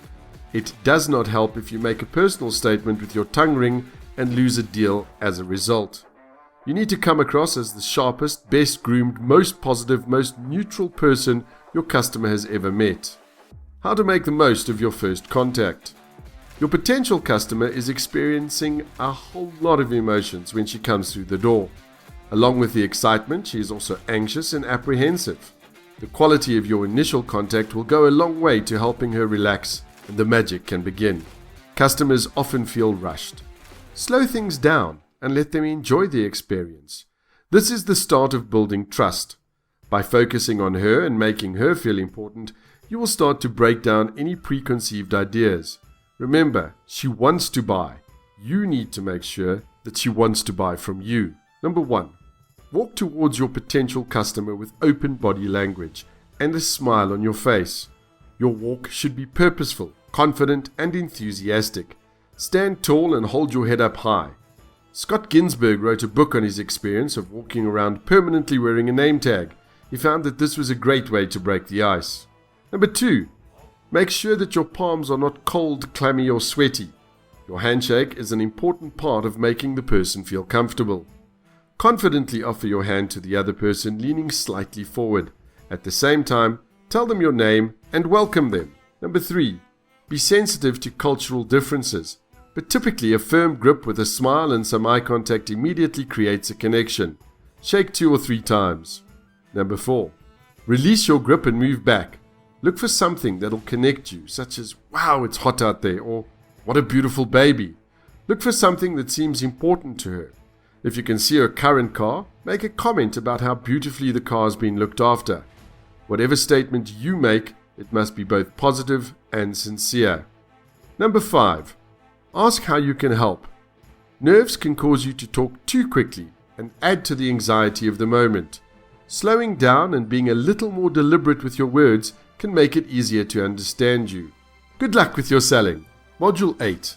It does not help if you make a personal statement with your tongue ring and lose a deal as a result. You need to come across as the sharpest, best groomed, most positive, most neutral person your customer has ever met. How to make the most of your first contact. Your potential customer is experiencing a whole lot of emotions when she comes through the door. Along with the excitement, she is also anxious and apprehensive. The quality of your initial contact will go a long way to helping her relax, and the magic can begin. Customers often feel rushed. Slow things down and let them enjoy the experience. This is the start of building trust. By focusing on her and making her feel important, you will start to break down any preconceived ideas. Remember, she wants to buy. You need to make sure that she wants to buy from you. Number 1. Walk towards your potential customer with open body language and a smile on your face. Your walk should be purposeful, confident, and enthusiastic. Stand tall and hold your head up high. Scott Ginsberg wrote a book on his experience of walking around permanently wearing a name tag. He found that this was a great way to break the ice. Number 2. Make sure that your palms are not cold, clammy, or sweaty. Your handshake is an important part of making the person feel comfortable. Confidently offer your hand to the other person, leaning slightly forward. At the same time, tell them your name and welcome them. Number 3. Be sensitive to cultural differences, but typically a firm grip with a smile and some eye contact immediately creates a connection. Shake 2 or 3 times. Number 4. Release your grip and move back. Look for something that'll connect you, such as, wow, it's hot out there, or what a beautiful baby. Look for something that seems important to her. If you can see her current car, make a comment about how beautifully the car has been looked after. Whatever statement you make, it must be both positive and sincere. Number 5. Ask how you can help. Nerves can cause you to talk too quickly and add to the anxiety of the moment. Slowing down and being a little more deliberate with your words can make it easier to understand you. Good luck with your selling. Module 8.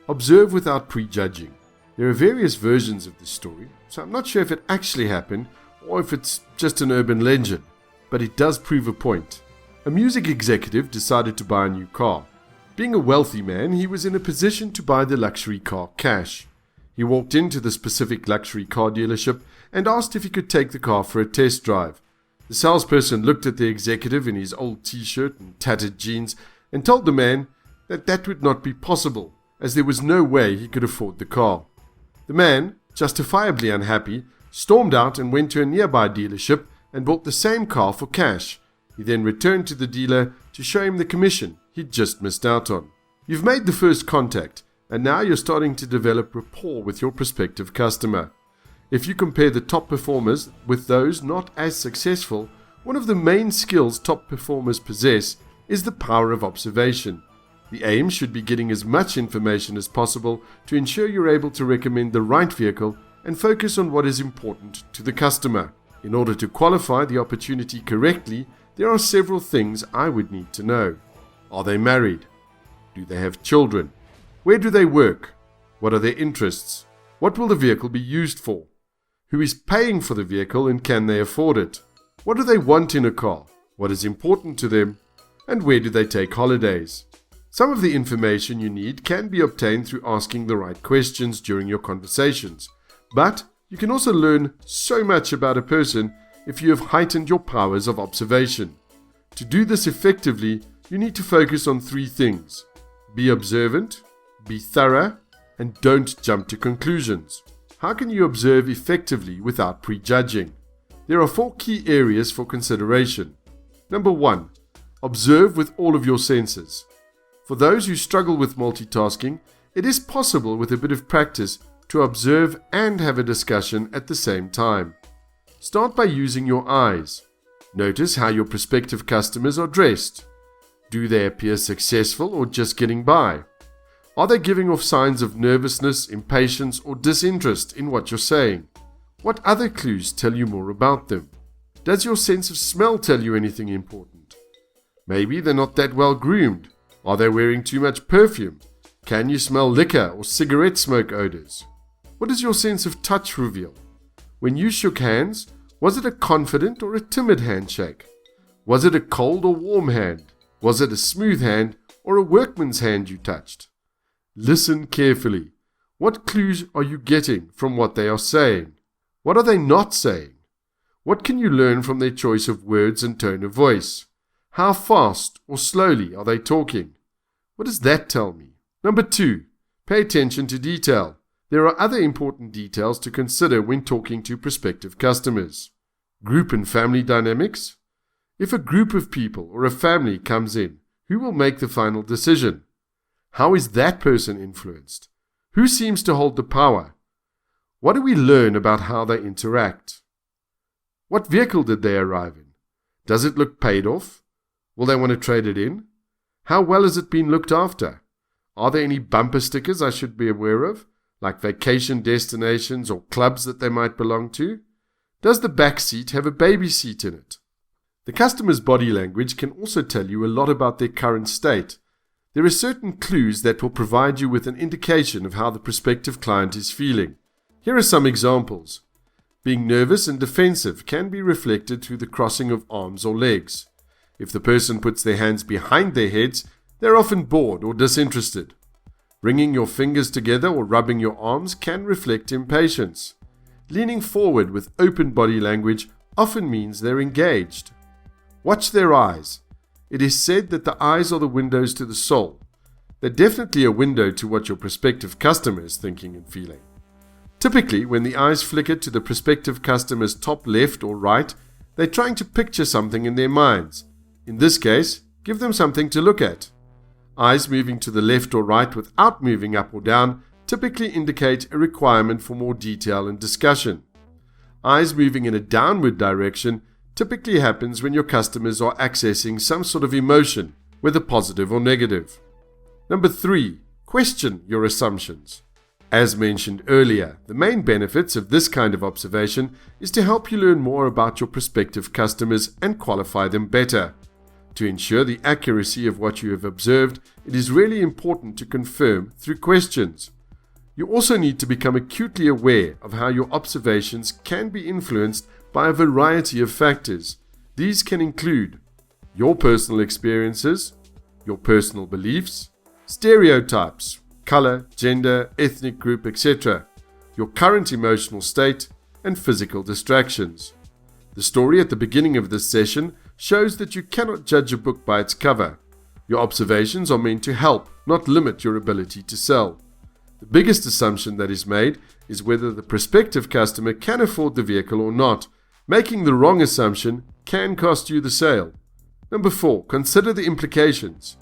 Observe without prejudging. There are various versions of this story, so I'm not sure if it actually happened or if it's just an urban legend, but it does prove a point. A music executive decided to buy a new car. Being a wealthy man, he was in a position to buy the luxury car cash. He walked into the specific luxury car dealership and asked if he could take the car for a test drive. The salesperson looked at the executive in his old t-shirt and tattered jeans and told the man that that would not be possible, as there was no way he could afford the car. The man, justifiably unhappy, stormed out and went to a nearby dealership and bought the same car for cash. He then returned to the dealer to show him the commission he'd just missed out on. You've made the first contact, and now you're starting to develop rapport with your prospective customer. If you compare the top performers with those not as successful, one of the main skills top performers possess is the power of observation. The aim should be getting as much information as possible to ensure you're able to recommend the right vehicle and focus on what is important to the customer. In order to qualify the opportunity correctly, there are several things I would need to know. Are they married? Do they have children? Where do they work? What are their interests? What will the vehicle be used for? Who is paying for the vehicle and can they afford it? What do they want in a car? What is important to them? And where do they take holidays? Some of the information you need can be obtained through asking the right questions during your conversations, but you can also learn so much about a person if you have heightened your powers of observation. To do this effectively, you need to focus on 3 things. Be observant, be thorough, and don't jump to conclusions. How can you observe effectively without prejudging? There are 4 key areas for consideration. Number 1. Observe with all of your senses. For those who struggle with multitasking, it is possible with a bit of practice to observe and have a discussion at the same time. Start by using your eyes. Notice how your prospective customers are dressed. Do they appear successful or just getting by? Are they giving off signs of nervousness, impatience, or disinterest in what you're saying? What other clues tell you more about them? Does your sense of smell tell you anything important? Maybe they're not that well groomed. Are they wearing too much perfume? Can you smell liquor or cigarette smoke odors? What does your sense of touch reveal? When you shook hands, was it a confident or a timid handshake? Was it a cold or warm hand? Was it a smooth hand or a workman's hand you touched? Listen carefully. What clues are you getting from what they are saying? What are they not saying? What can you learn from their choice of words and tone of voice? How fast or slowly are they talking? What does that tell me? Number 2, pay attention to detail. There are other important details to consider when talking to prospective customers. Group and family dynamics. If a group of people or a family comes in, who will make the final decision? How is that person influenced? Who seems to hold the power? What do we learn about how they interact? What vehicle did they arrive in? Does it look paid off? Will they want to trade it in? How well has it been looked after? Are there any bumper stickers I should be aware of, like vacation destinations or clubs that they might belong to? Does the back seat have a baby seat in it? The customer's body language can also tell you a lot about their current state. There are certain clues that will provide you with an indication of how the prospective client is feeling. Here are some examples. Being nervous and defensive can be reflected through the crossing of arms or legs. If the person puts their hands behind their heads, they're often bored or disinterested. Wringing your fingers together or rubbing your arms can reflect impatience. Leaning forward with open body language often means they're engaged. Watch their eyes. It is said that the eyes are the windows to the soul. They're definitely a window to what your prospective customer is thinking and feeling. Typically, when the eyes flicker to the prospective customer's top left or right, they're trying to picture something in their minds. In this case, Give them something to look at. Eyes moving to the left or right without moving up or down typically indicate a requirement for more detail and discussion. Eyes moving in a downward direction typically happens when your customers are accessing some sort of emotion, whether positive or negative. Number 3, question your assumptions. As mentioned earlier, the main benefits of this kind of observation is to help you learn more about your prospective customers and qualify them better. To ensure the accuracy of what you have observed, it is really important to confirm through questions. You also need to become acutely aware of how your observations can be influenced by a variety of factors. These can include your personal experiences, your personal beliefs, stereotypes, color, gender, ethnic group, etc., your current emotional state, and physical distractions. The story at the beginning of this session shows that you cannot judge a book by its cover. Your observations are meant to help, not limit your ability to sell. The biggest assumption that is made is whether the prospective customer can afford the vehicle or not. Making the wrong assumption can cost you the sale. Number 4, consider the implications.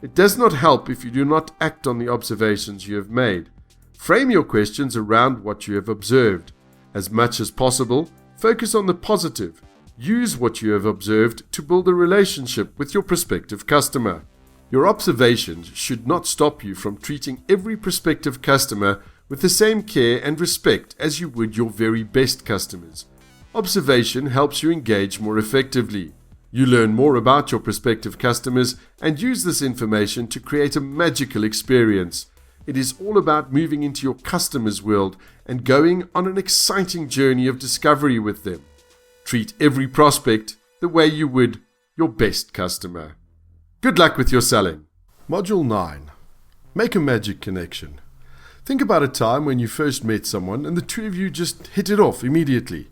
It does not help if you do not act on the observations you have made. Frame your questions around what you have observed. As much as possible, focus on the positive. Use what you have observed to build a relationship with your prospective customer. Your observations should not stop you from treating every prospective customer with the same care and respect as you would your very best customers. Observation helps you engage more effectively. You learn more about your prospective customers and use this information to create a magical experience. It is all about moving into your customer's world and going on an exciting journey of discovery with them. Treat every prospect the way you would your best customer. Good luck with your selling. Module 9. Make a magic connection. Think about a time when you first met someone and the two of you just hit it off immediately.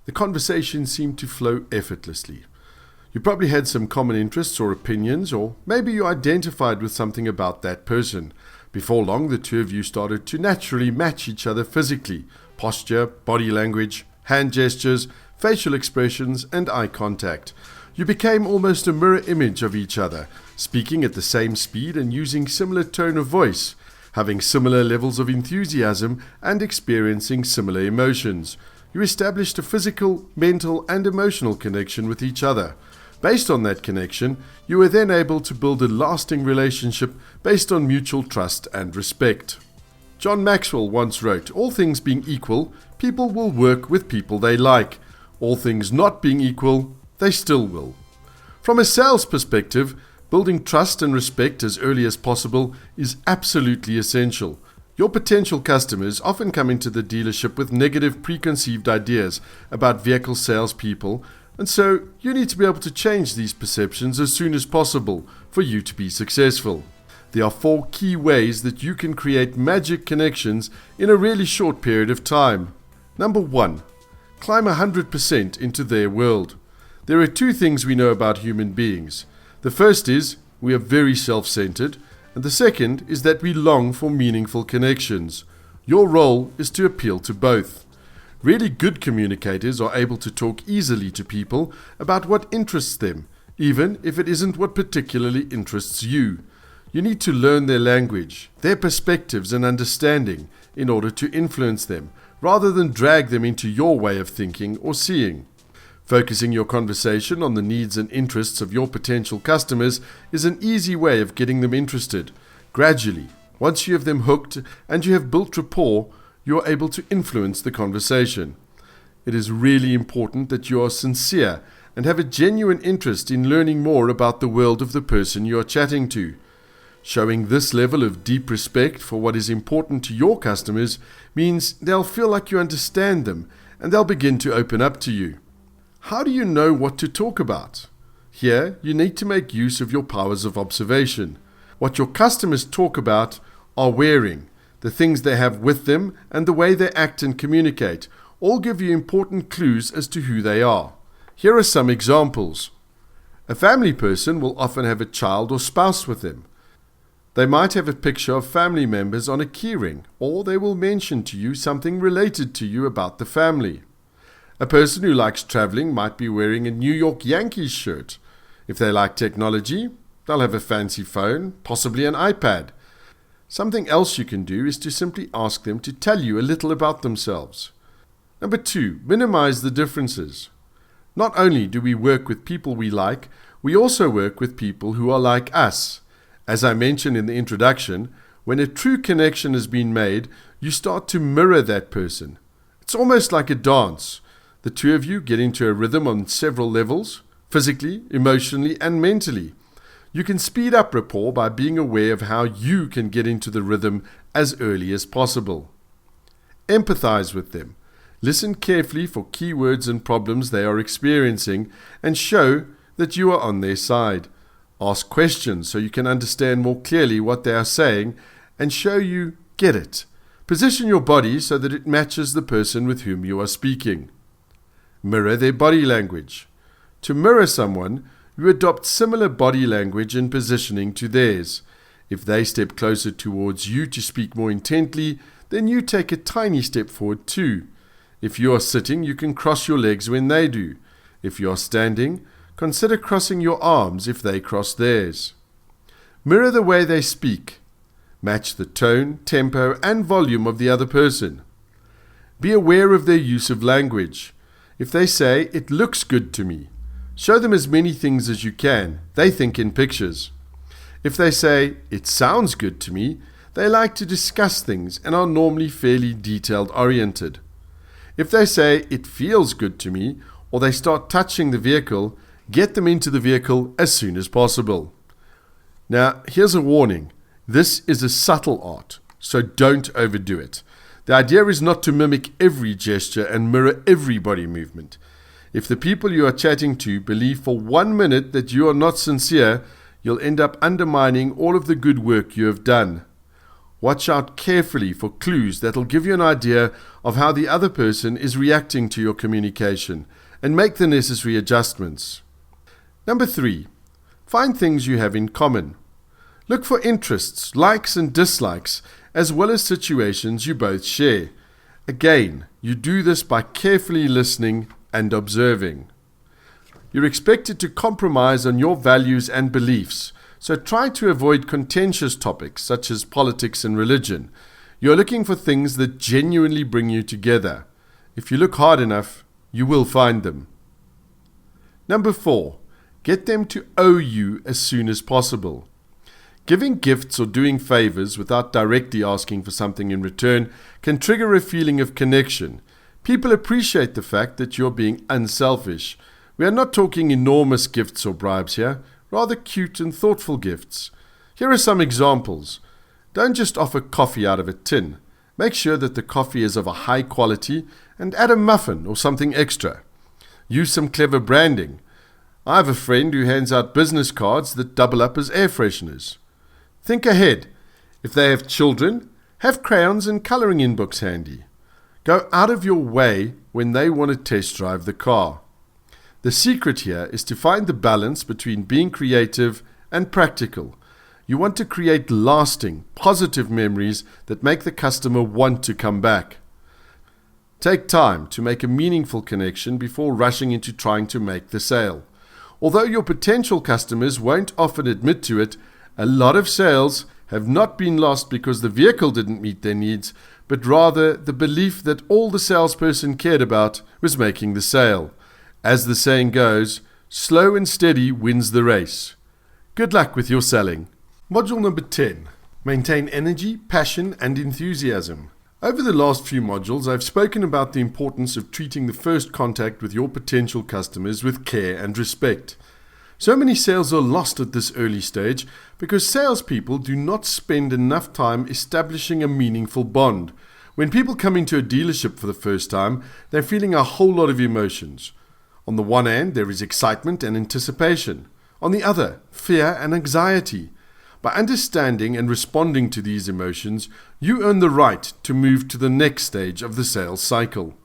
The conversation seemed to flow effortlessly. You probably had some common interests or opinions, or maybe you identified with something about that person. Before long, the two of you started to naturally match each other physically. Posture, body language, hand gestures, facial expressions, and eye contact. You became almost a mirror image of each other, speaking at the same speed and using similar tone of voice, having similar levels of enthusiasm and experiencing similar emotions. You established a physical, mental, and emotional connection with each other. Based on that connection, you were then able to build a lasting relationship based on mutual trust and respect. John Maxwell once wrote, "All things being equal, people will work with people they like. All things not being equal, they still will." From a sales perspective, building trust and respect as early as possible is absolutely essential. Your potential customers often come into the dealership with negative preconceived ideas about vehicle salespeople, and so you need to be able to change these perceptions as soon as possible for you to be successful. There are 4 key ways that you can create magic connections in a really short period of time. Number 1. Climb 100% into their world. There are 2 things we know about human beings. The first is we are very self-centered, and the second is that we long for meaningful connections. Your role is to appeal to both. Really good communicators are able to talk easily to people about what interests them, even if it isn't what particularly interests you. You need to learn their language, their perspectives and understanding in order to influence them, rather than drag them into your way of thinking or seeing. Focusing your conversation on the needs and interests of your potential customers is an easy way of getting them interested. Gradually, once you have them hooked and you have built rapport, you are able to influence the conversation. It is really important that you are sincere and have a genuine interest in learning more about the world of the person you are chatting to. Showing this level of deep respect for what is important to your customers means they'll feel like you understand them and they'll begin to open up to you. How do you know what to talk about? Here, you need to make use of your powers of observation. What your customers talk about are wearing, the things they have with them, and the way they act and communicate all give you important clues as to who they are. Here are some examples. A family person will often have a child or spouse with them. They might have a picture of family members on a keyring, or they will mention to you something related to you about the family. A person who likes traveling might be wearing a New York Yankees shirt. If they like technology, They'll have a fancy phone, possibly an iPad. Something else you can do is to simply ask them to tell you a little about themselves. Number 2, minimize the differences. Not only do we work with people we like, we also work with people who are like us. As I mentioned in the introduction, when a true connection has been made, you start to mirror that person. It's almost like a dance. The two of you get into a rhythm on several levels, physically, emotionally, and mentally. You can speed up rapport by being aware of how you can get into the rhythm as early as possible. Empathize with them. Listen carefully for keywords and problems they are experiencing and show that you are on their side. Ask questions so you can understand more clearly what they are saying and show you get it. Position your body so that it matches the person with whom you are speaking. Mirror their body language. To mirror someone, you adopt similar body language and positioning to theirs. If they step closer towards you to speak more intently, then you take a tiny step forward too. If you are sitting, you can cross your legs when they do. If you are standing, consider crossing your arms if they cross theirs. Mirror the way they speak. Match the tone, tempo, and volume of the other person. Be aware of their use of language. If they say, "It looks good to me," show them as many things as you can. They think in pictures. If they say, "It sounds good to me," they like to discuss things and are normally fairly detailed-oriented. If they say, "It feels good to me," or they start touching the vehicle, get them into the vehicle as soon as possible. Now, here's a warning. This is a subtle art, so don't overdo it. The idea is not to mimic every gesture and mirror every body movement. If the people you are chatting to believe for 1 minute that you are not sincere, you'll end up undermining all of the good work you have done. Watch out carefully for clues that'll give you an idea of how the other person is reacting to your communication and make the necessary adjustments. Number 3, find things you have in common. Look for interests, likes and dislikes, as well as situations you both share. Again, you do this by carefully listening and observing. You're expected to compromise on your values and beliefs, so try to avoid contentious topics such as politics and religion. You're looking for things that genuinely bring you together. If you look hard enough, you will find them. Number 4, get them to owe you as soon as possible. Giving gifts or doing favors without directly asking for something in return can trigger a feeling of connection. People appreciate the fact that you're being unselfish. We are not talking enormous gifts or bribes here, rather cute and thoughtful gifts. Here are some examples. Don't just offer coffee out of a tin. Make sure that the coffee is of a high quality and add a muffin or something extra. Use some clever branding. I have a friend who hands out business cards that double up as air fresheners. Think ahead. If they have children, have crayons and colouring in books handy. Go out of your way when they want to test drive the car. The secret here is to find the balance between being creative and practical. You want to create lasting, positive memories that make the customer want to come back. Take time to make a meaningful connection before rushing into trying to make the sale. Although your potential customers won't often admit to it, a lot of sales have not been lost because the vehicle didn't meet their needs, but rather the belief that all the salesperson cared about was making the sale. As the saying goes, slow and steady wins the race. Good luck with your selling. Module number 10. Maintain energy, passion, and enthusiasm. Over the last few modules, I've spoken about the importance of treating the first contact with your potential customers with care and respect. So many sales are lost at this early stage because salespeople do not spend enough time establishing a meaningful bond. When people come into a dealership for the first time, they're feeling a whole lot of emotions. On the one hand, there is excitement and anticipation. On the other, fear and anxiety. By understanding and responding to these emotions, you earn the right to move to the next stage of the sales cycle.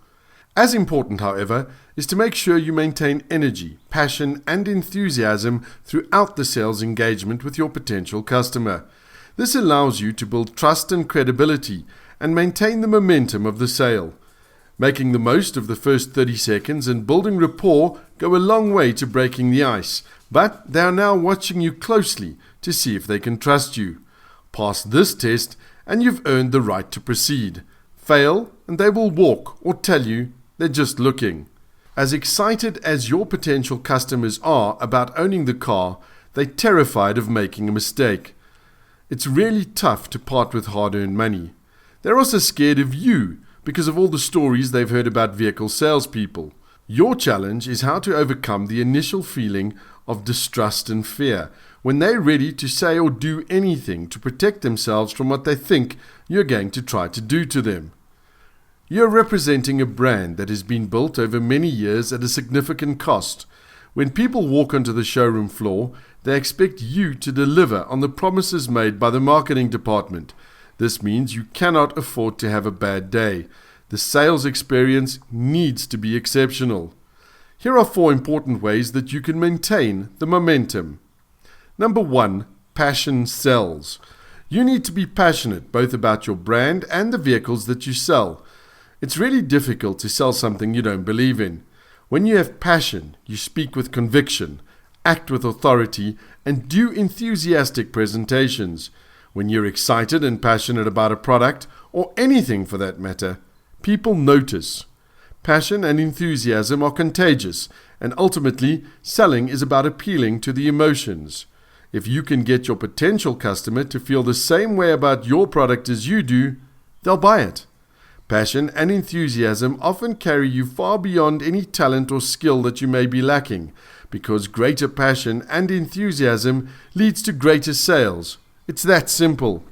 As important, however, is to make sure you maintain energy, passion, and enthusiasm throughout the sales engagement with your potential customer. This allows you to build trust and credibility and maintain the momentum of the sale. Making the most of the first 30 seconds and building rapport go a long way to breaking the ice, but they are now watching you closely to see if they can trust you. Pass this test and you've earned the right to proceed. Fail and they will walk or tell you they're just looking. As excited as your potential customers are about owning the car, they're terrified of making a mistake. It's really tough to part with hard-earned money. They're also scared of you because of all the stories they've heard about vehicle salespeople. Your challenge is how to overcome the initial feeling of distrust and fear when they're ready to say or do anything to protect themselves from what they think you're going to try to do to them. You're representing a brand that has been built over many years at a significant cost. When people walk onto the showroom floor, they expect you to deliver on the promises made by the marketing department. This means you cannot afford to have a bad day. The sales experience needs to be exceptional. Here are 4 important ways that you can maintain the momentum. Number 1, passion sells. You need to be passionate both about your brand and the vehicles that you sell. It's really difficult to sell something you don't believe in. When you have passion, you speak with conviction, act with authority, and do enthusiastic presentations. When you're excited and passionate about a product, or anything for that matter, people notice. Passion and enthusiasm are contagious, and ultimately, selling is about appealing to the emotions. If you can get your potential customer to feel the same way about your product as you do, they'll buy it. Passion and enthusiasm often carry you far beyond any talent or skill that you may be lacking, because greater passion and enthusiasm leads to greater sales. It's that simple.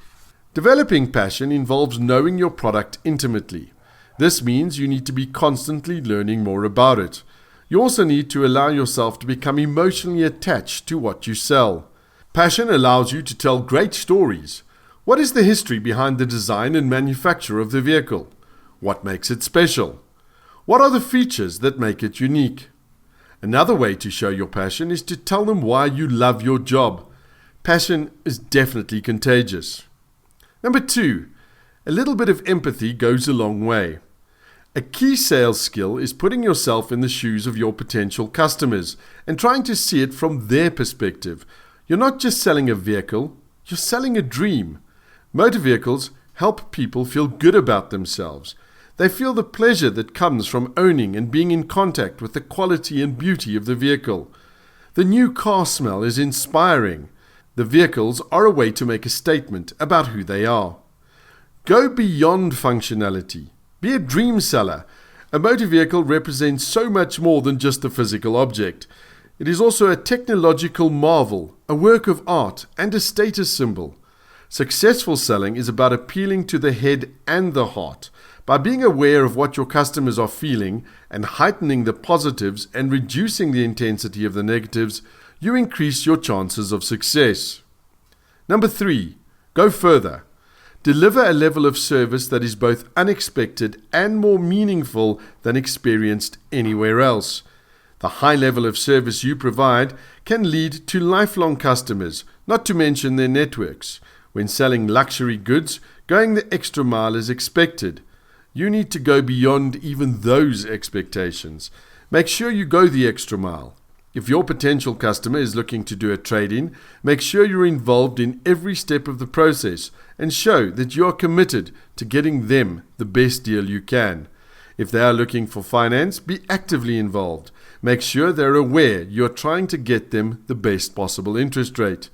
Developing passion involves knowing your product intimately. This means you need to be constantly learning more about it. You also need to allow yourself to become emotionally attached to what you sell. Passion allows you to tell great stories. What is the history behind the design and manufacture of the vehicle? What makes it special? What are the features that make it unique? Another way to show your passion is to tell them why you love your job. Passion is definitely contagious. Number 2, a little bit of empathy goes a long way. A key sales skill is putting yourself in the shoes of your potential customers and trying to see it from their perspective. You're not just selling a vehicle, you're selling a dream. Motor vehicles help people feel good about themselves. They feel the pleasure that comes from owning and being in contact with the quality and beauty of the vehicle. The new car smell is inspiring. The vehicles are a way to make a statement about who they are. Go beyond functionality. Be a dream seller. A motor vehicle represents so much more than just a physical object. It is also a technological marvel, a work of art, and a status symbol. Successful selling is about appealing to the head and the heart. By being aware of what your customers are feeling and heightening the positives and reducing the intensity of the negatives, you increase your chances of success. Number 3, go further. Deliver a level of service that is both unexpected and more meaningful than experienced anywhere else. The high level of service you provide can lead to lifelong customers, not to mention their networks. When selling luxury goods, going the extra mile is expected. You need to go beyond even those expectations. Make sure you go the extra mile. If your potential customer is looking to do a trade-in, make sure you're involved in every step of the process and show that you are committed to getting them the best deal you can. If they are looking for finance, be actively involved. Make sure they're aware you are trying to get them the best possible interest rate.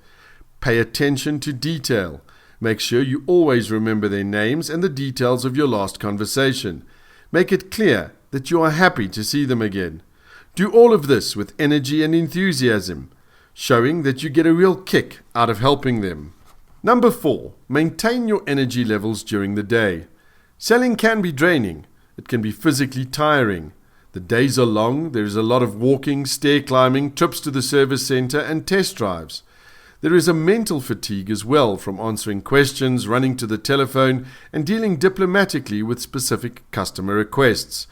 Pay attention to detail. Make sure you always remember their names and the details of your last conversation. Make it clear that you are happy to see them again. Do all of this with energy and enthusiasm, showing that you get a real kick out of helping them. Number 4, maintain your energy levels during the day. Selling can be draining. It can be physically tiring. The days are long, there is a lot of walking, stair climbing, trips to the service center, and test drives. There is a mental fatigue as well from answering questions, running to the telephone, and dealing diplomatically with specific customer requests.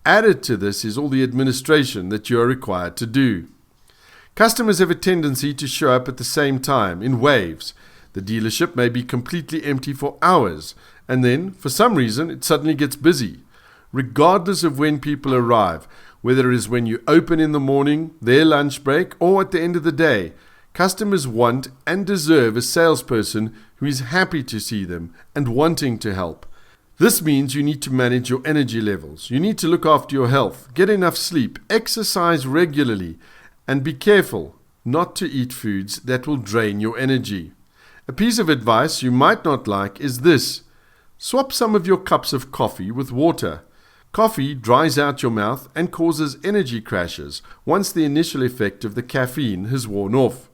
Added to this is all the administration that you are required to do. Customers have a tendency to show up at the same time, in waves. The dealership may be completely empty for hours, and then, for some reason, it suddenly gets busy. regardless of when people arrive, whether it is when you open in the morning, their lunch break, or at the end of the day. Customers want and deserve a salesperson who is happy to see them and wanting to help. This means you need to manage your energy levels. You need to look after your health, get enough sleep, exercise regularly, and be careful not to eat foods that will drain your energy. A piece of advice you might not like is this: swap some of your cups of coffee with water. Coffee dries out your mouth and causes energy crashes once the initial effect of the caffeine has worn off.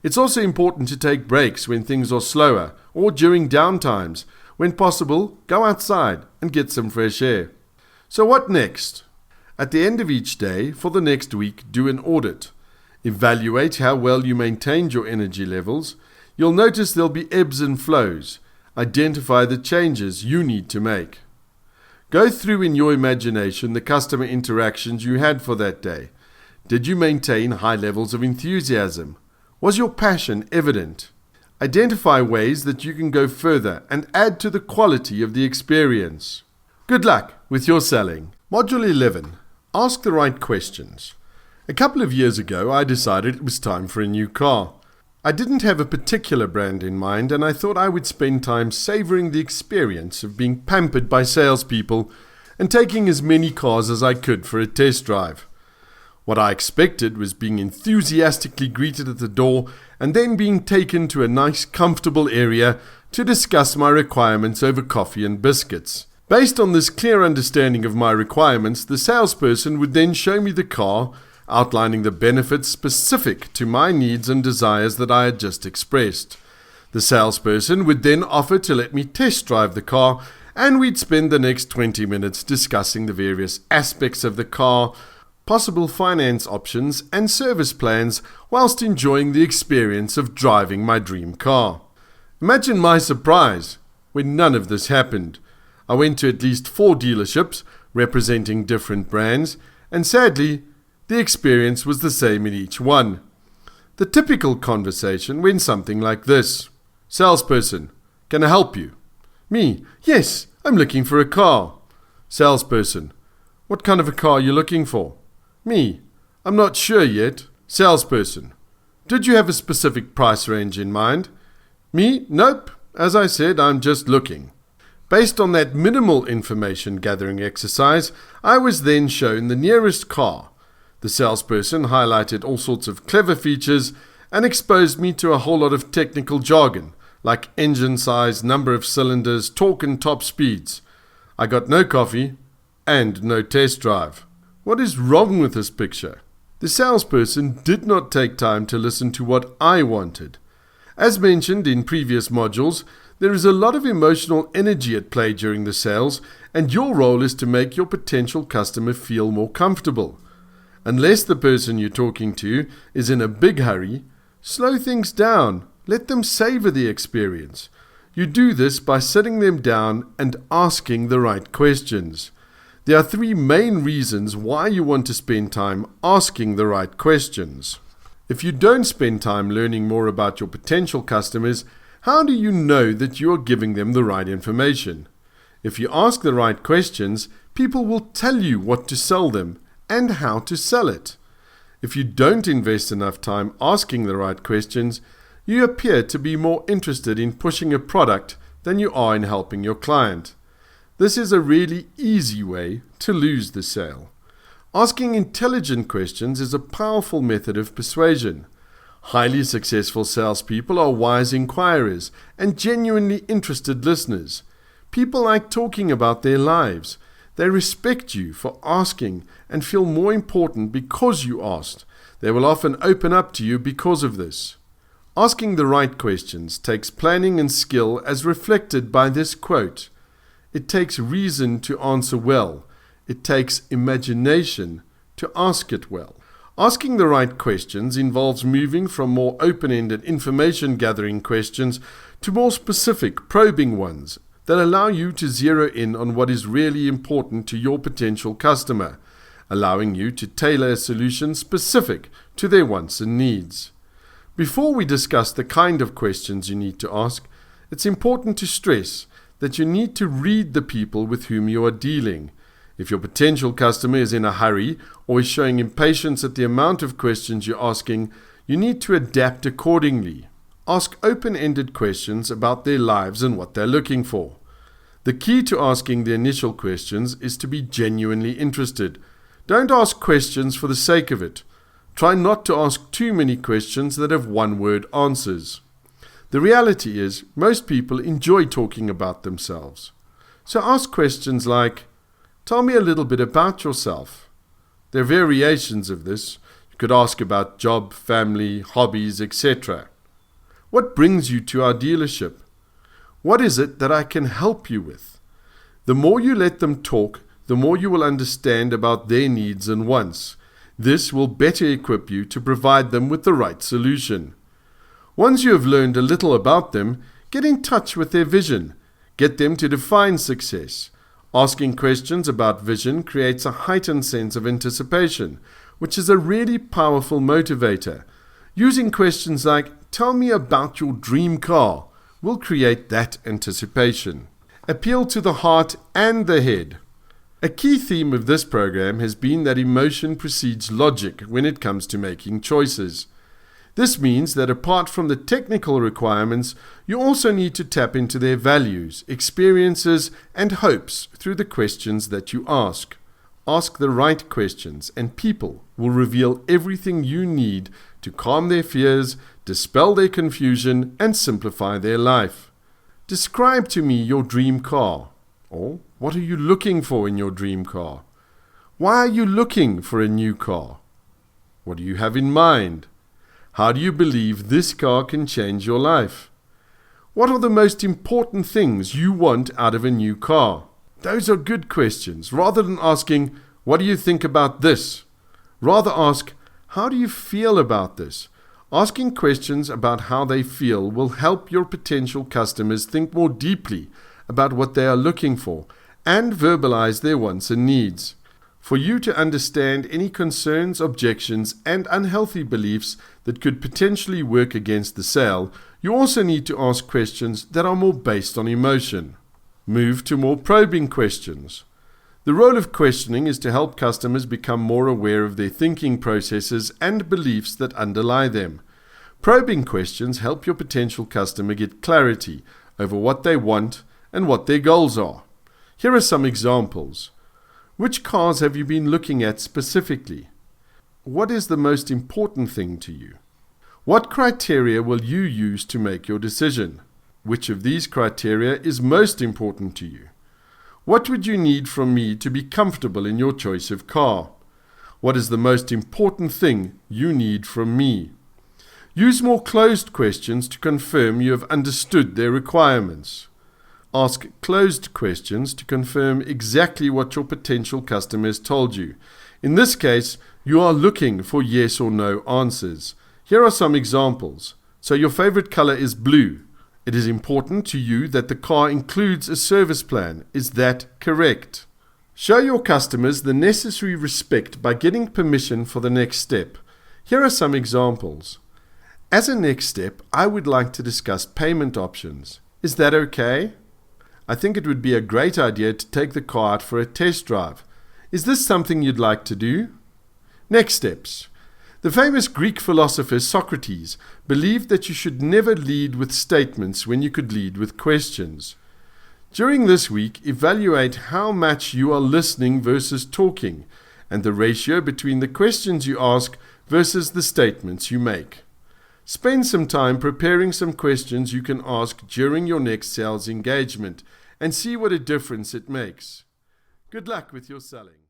It's also important to take breaks when things are slower or during downtimes. When possible, go outside and get some fresh air. So what next? At the end of each day, for the next week, do an audit. Evaluate how well you maintained your energy levels. You'll notice there'll be ebbs and flows. Identify the changes you need to make. Go through in your imagination the customer interactions you had for that day. Did you maintain high levels of enthusiasm? Was your passion evident? Identify ways that you can go further and add to the quality of the experience. Good luck with your selling. Module 11. Ask the right questions. A couple of years ago, I decided it was time for a new car. I didn't have a particular brand in mind, and I thought I would spend time savoring the experience of being pampered by salespeople and taking as many cars as I could for a test drive. What I expected was being enthusiastically greeted at the door and then being taken to a nice, comfortable area to discuss my requirements over coffee and biscuits. Based on this clear understanding of my requirements, the salesperson would then show me the car, outlining the benefits specific to my needs and desires that I had just expressed. The salesperson would then offer to let me test drive the car, and we'd spend the next 20 minutes discussing the various aspects of the car, possible finance options and service plans, whilst enjoying the experience of driving my dream car. Imagine my surprise when none of this happened. I went to at least 4 dealerships representing different brands, and sadly, the experience was the same in each one. The typical conversation went something like this: Salesperson, can I help you? Me, yes, I'm looking for a car. Salesperson, what kind of a car are you looking for? Me, I'm not sure yet. Salesperson, did you have a specific price range in mind? Me, nope. As I said, I'm just looking. Based on that minimal information gathering exercise, I was then shown the nearest car. The salesperson highlighted all sorts of clever features and exposed me to a whole lot of technical jargon, like engine size, number of cylinders, torque and top speeds. I got no coffee and no test drive. What is wrong with this picture? The salesperson did not take time to listen to what I wanted. As mentioned in previous modules, there is a lot of emotional energy at play during the sales, and your role is to make your potential customer feel more comfortable. Unless the person you're talking to is in a big hurry, slow things down. Let them savor the experience. You do this by sitting them down and asking the right questions. There are 3 main reasons why you want to spend time asking the right questions. If you don't spend time learning more about your potential customers, how do you know that you are giving them the right information? If you ask the right questions, people will tell you what to sell them and how to sell it. If you don't invest enough time asking the right questions, you appear to be more interested in pushing a product than you are in helping your client. This is a really easy way to lose the sale. Asking intelligent questions is a powerful method of persuasion. Highly successful salespeople are wise inquirers and genuinely interested listeners. People like talking about their lives. They respect you for asking and feel more important because you asked. They will often open up to you because of this. Asking the right questions takes planning and skill, as reflected by this quote. It takes reason to answer well. It takes imagination to ask it well. Asking the right questions involves moving from more open-ended information-gathering questions to more specific, probing ones that allow you to zero in on what is really important to your potential customer, allowing you to tailor a solution specific to their wants and needs. Before we discuss the kind of questions you need to ask, it's important to stress that you need to read the people with whom you are dealing. If your potential customer is in a hurry or is showing impatience at the amount of questions you're asking, you need to adapt accordingly. Ask open-ended questions about their lives and what they're looking for. The key to asking the initial questions is to be genuinely interested. Don't ask questions for the sake of it. Try not to ask too many questions that have one-word answers. The reality is, most people enjoy talking about themselves. So ask questions like, tell me a little bit about yourself. There are variations of this. You could ask about job, family, hobbies, etc. What brings you to our dealership? What is it that I can help you with? The more you let them talk, the more you will understand about their needs and wants. This will better equip you to provide them with the right solution. Once you have learned a little about them, get in touch with their vision. Get them to define success. Asking questions about vision creates a heightened sense of anticipation, which is a really powerful motivator. Using questions like, tell me about your dream car, will create that anticipation. Appeal to the heart and the head. A key theme of this program has been that emotion precedes logic when it comes to making choices. This means that apart from the technical requirements, you also need to tap into their values, experiences, and hopes through the questions that you ask. Ask the right questions, and people will reveal everything you need to calm their fears, dispel their confusion, and simplify their life. Describe to me your dream car. Or, what are you looking for in your dream car? Why are you looking for a new car? What do you have in mind? How do you believe this car can change your life? What are the most important things you want out of a new car? Those are good questions. Rather than asking, what do you think about this? Rather ask, how do you feel about this? Asking questions about how they feel will help your potential customers think more deeply about what they are looking for and verbalize their wants and needs. For you to understand any concerns, objections, and unhealthy beliefs that could potentially work against the sale, you also need to ask questions that are more based on emotion. Move to more probing questions. The role of questioning is to help customers become more aware of their thinking processes and beliefs that underlie them. Probing questions help your potential customer get clarity over what they want and what their goals are. Here are some examples. Which cars have you been looking at specifically? What is the most important thing to you? What criteria will you use to make your decision? Which of these criteria is most important to you? What would you need from me to be comfortable in your choice of car? What is the most important thing you need from me? Use more closed questions to confirm you have understood their requirements. Ask closed questions to confirm exactly what your potential customer has told you. In this case, you are looking for yes or no answers. Here are some examples. So your favorite color is blue. It is important to you that the car includes a service plan. Is that correct? Show your customers the necessary respect by getting permission for the next step. Here are some examples. As a next step, I would like to discuss payment options. Is that okay? I think it would be a great idea to take the car out for a test drive. Is this something you'd like to do? Next steps. The famous Greek philosopher Socrates believed that you should never lead with statements when you could lead with questions. During this week, evaluate how much you are listening versus talking, and the ratio between the questions you ask versus the statements you make. Spend some time preparing some questions you can ask during your next sales engagement and see what a difference it makes. Good luck with your selling.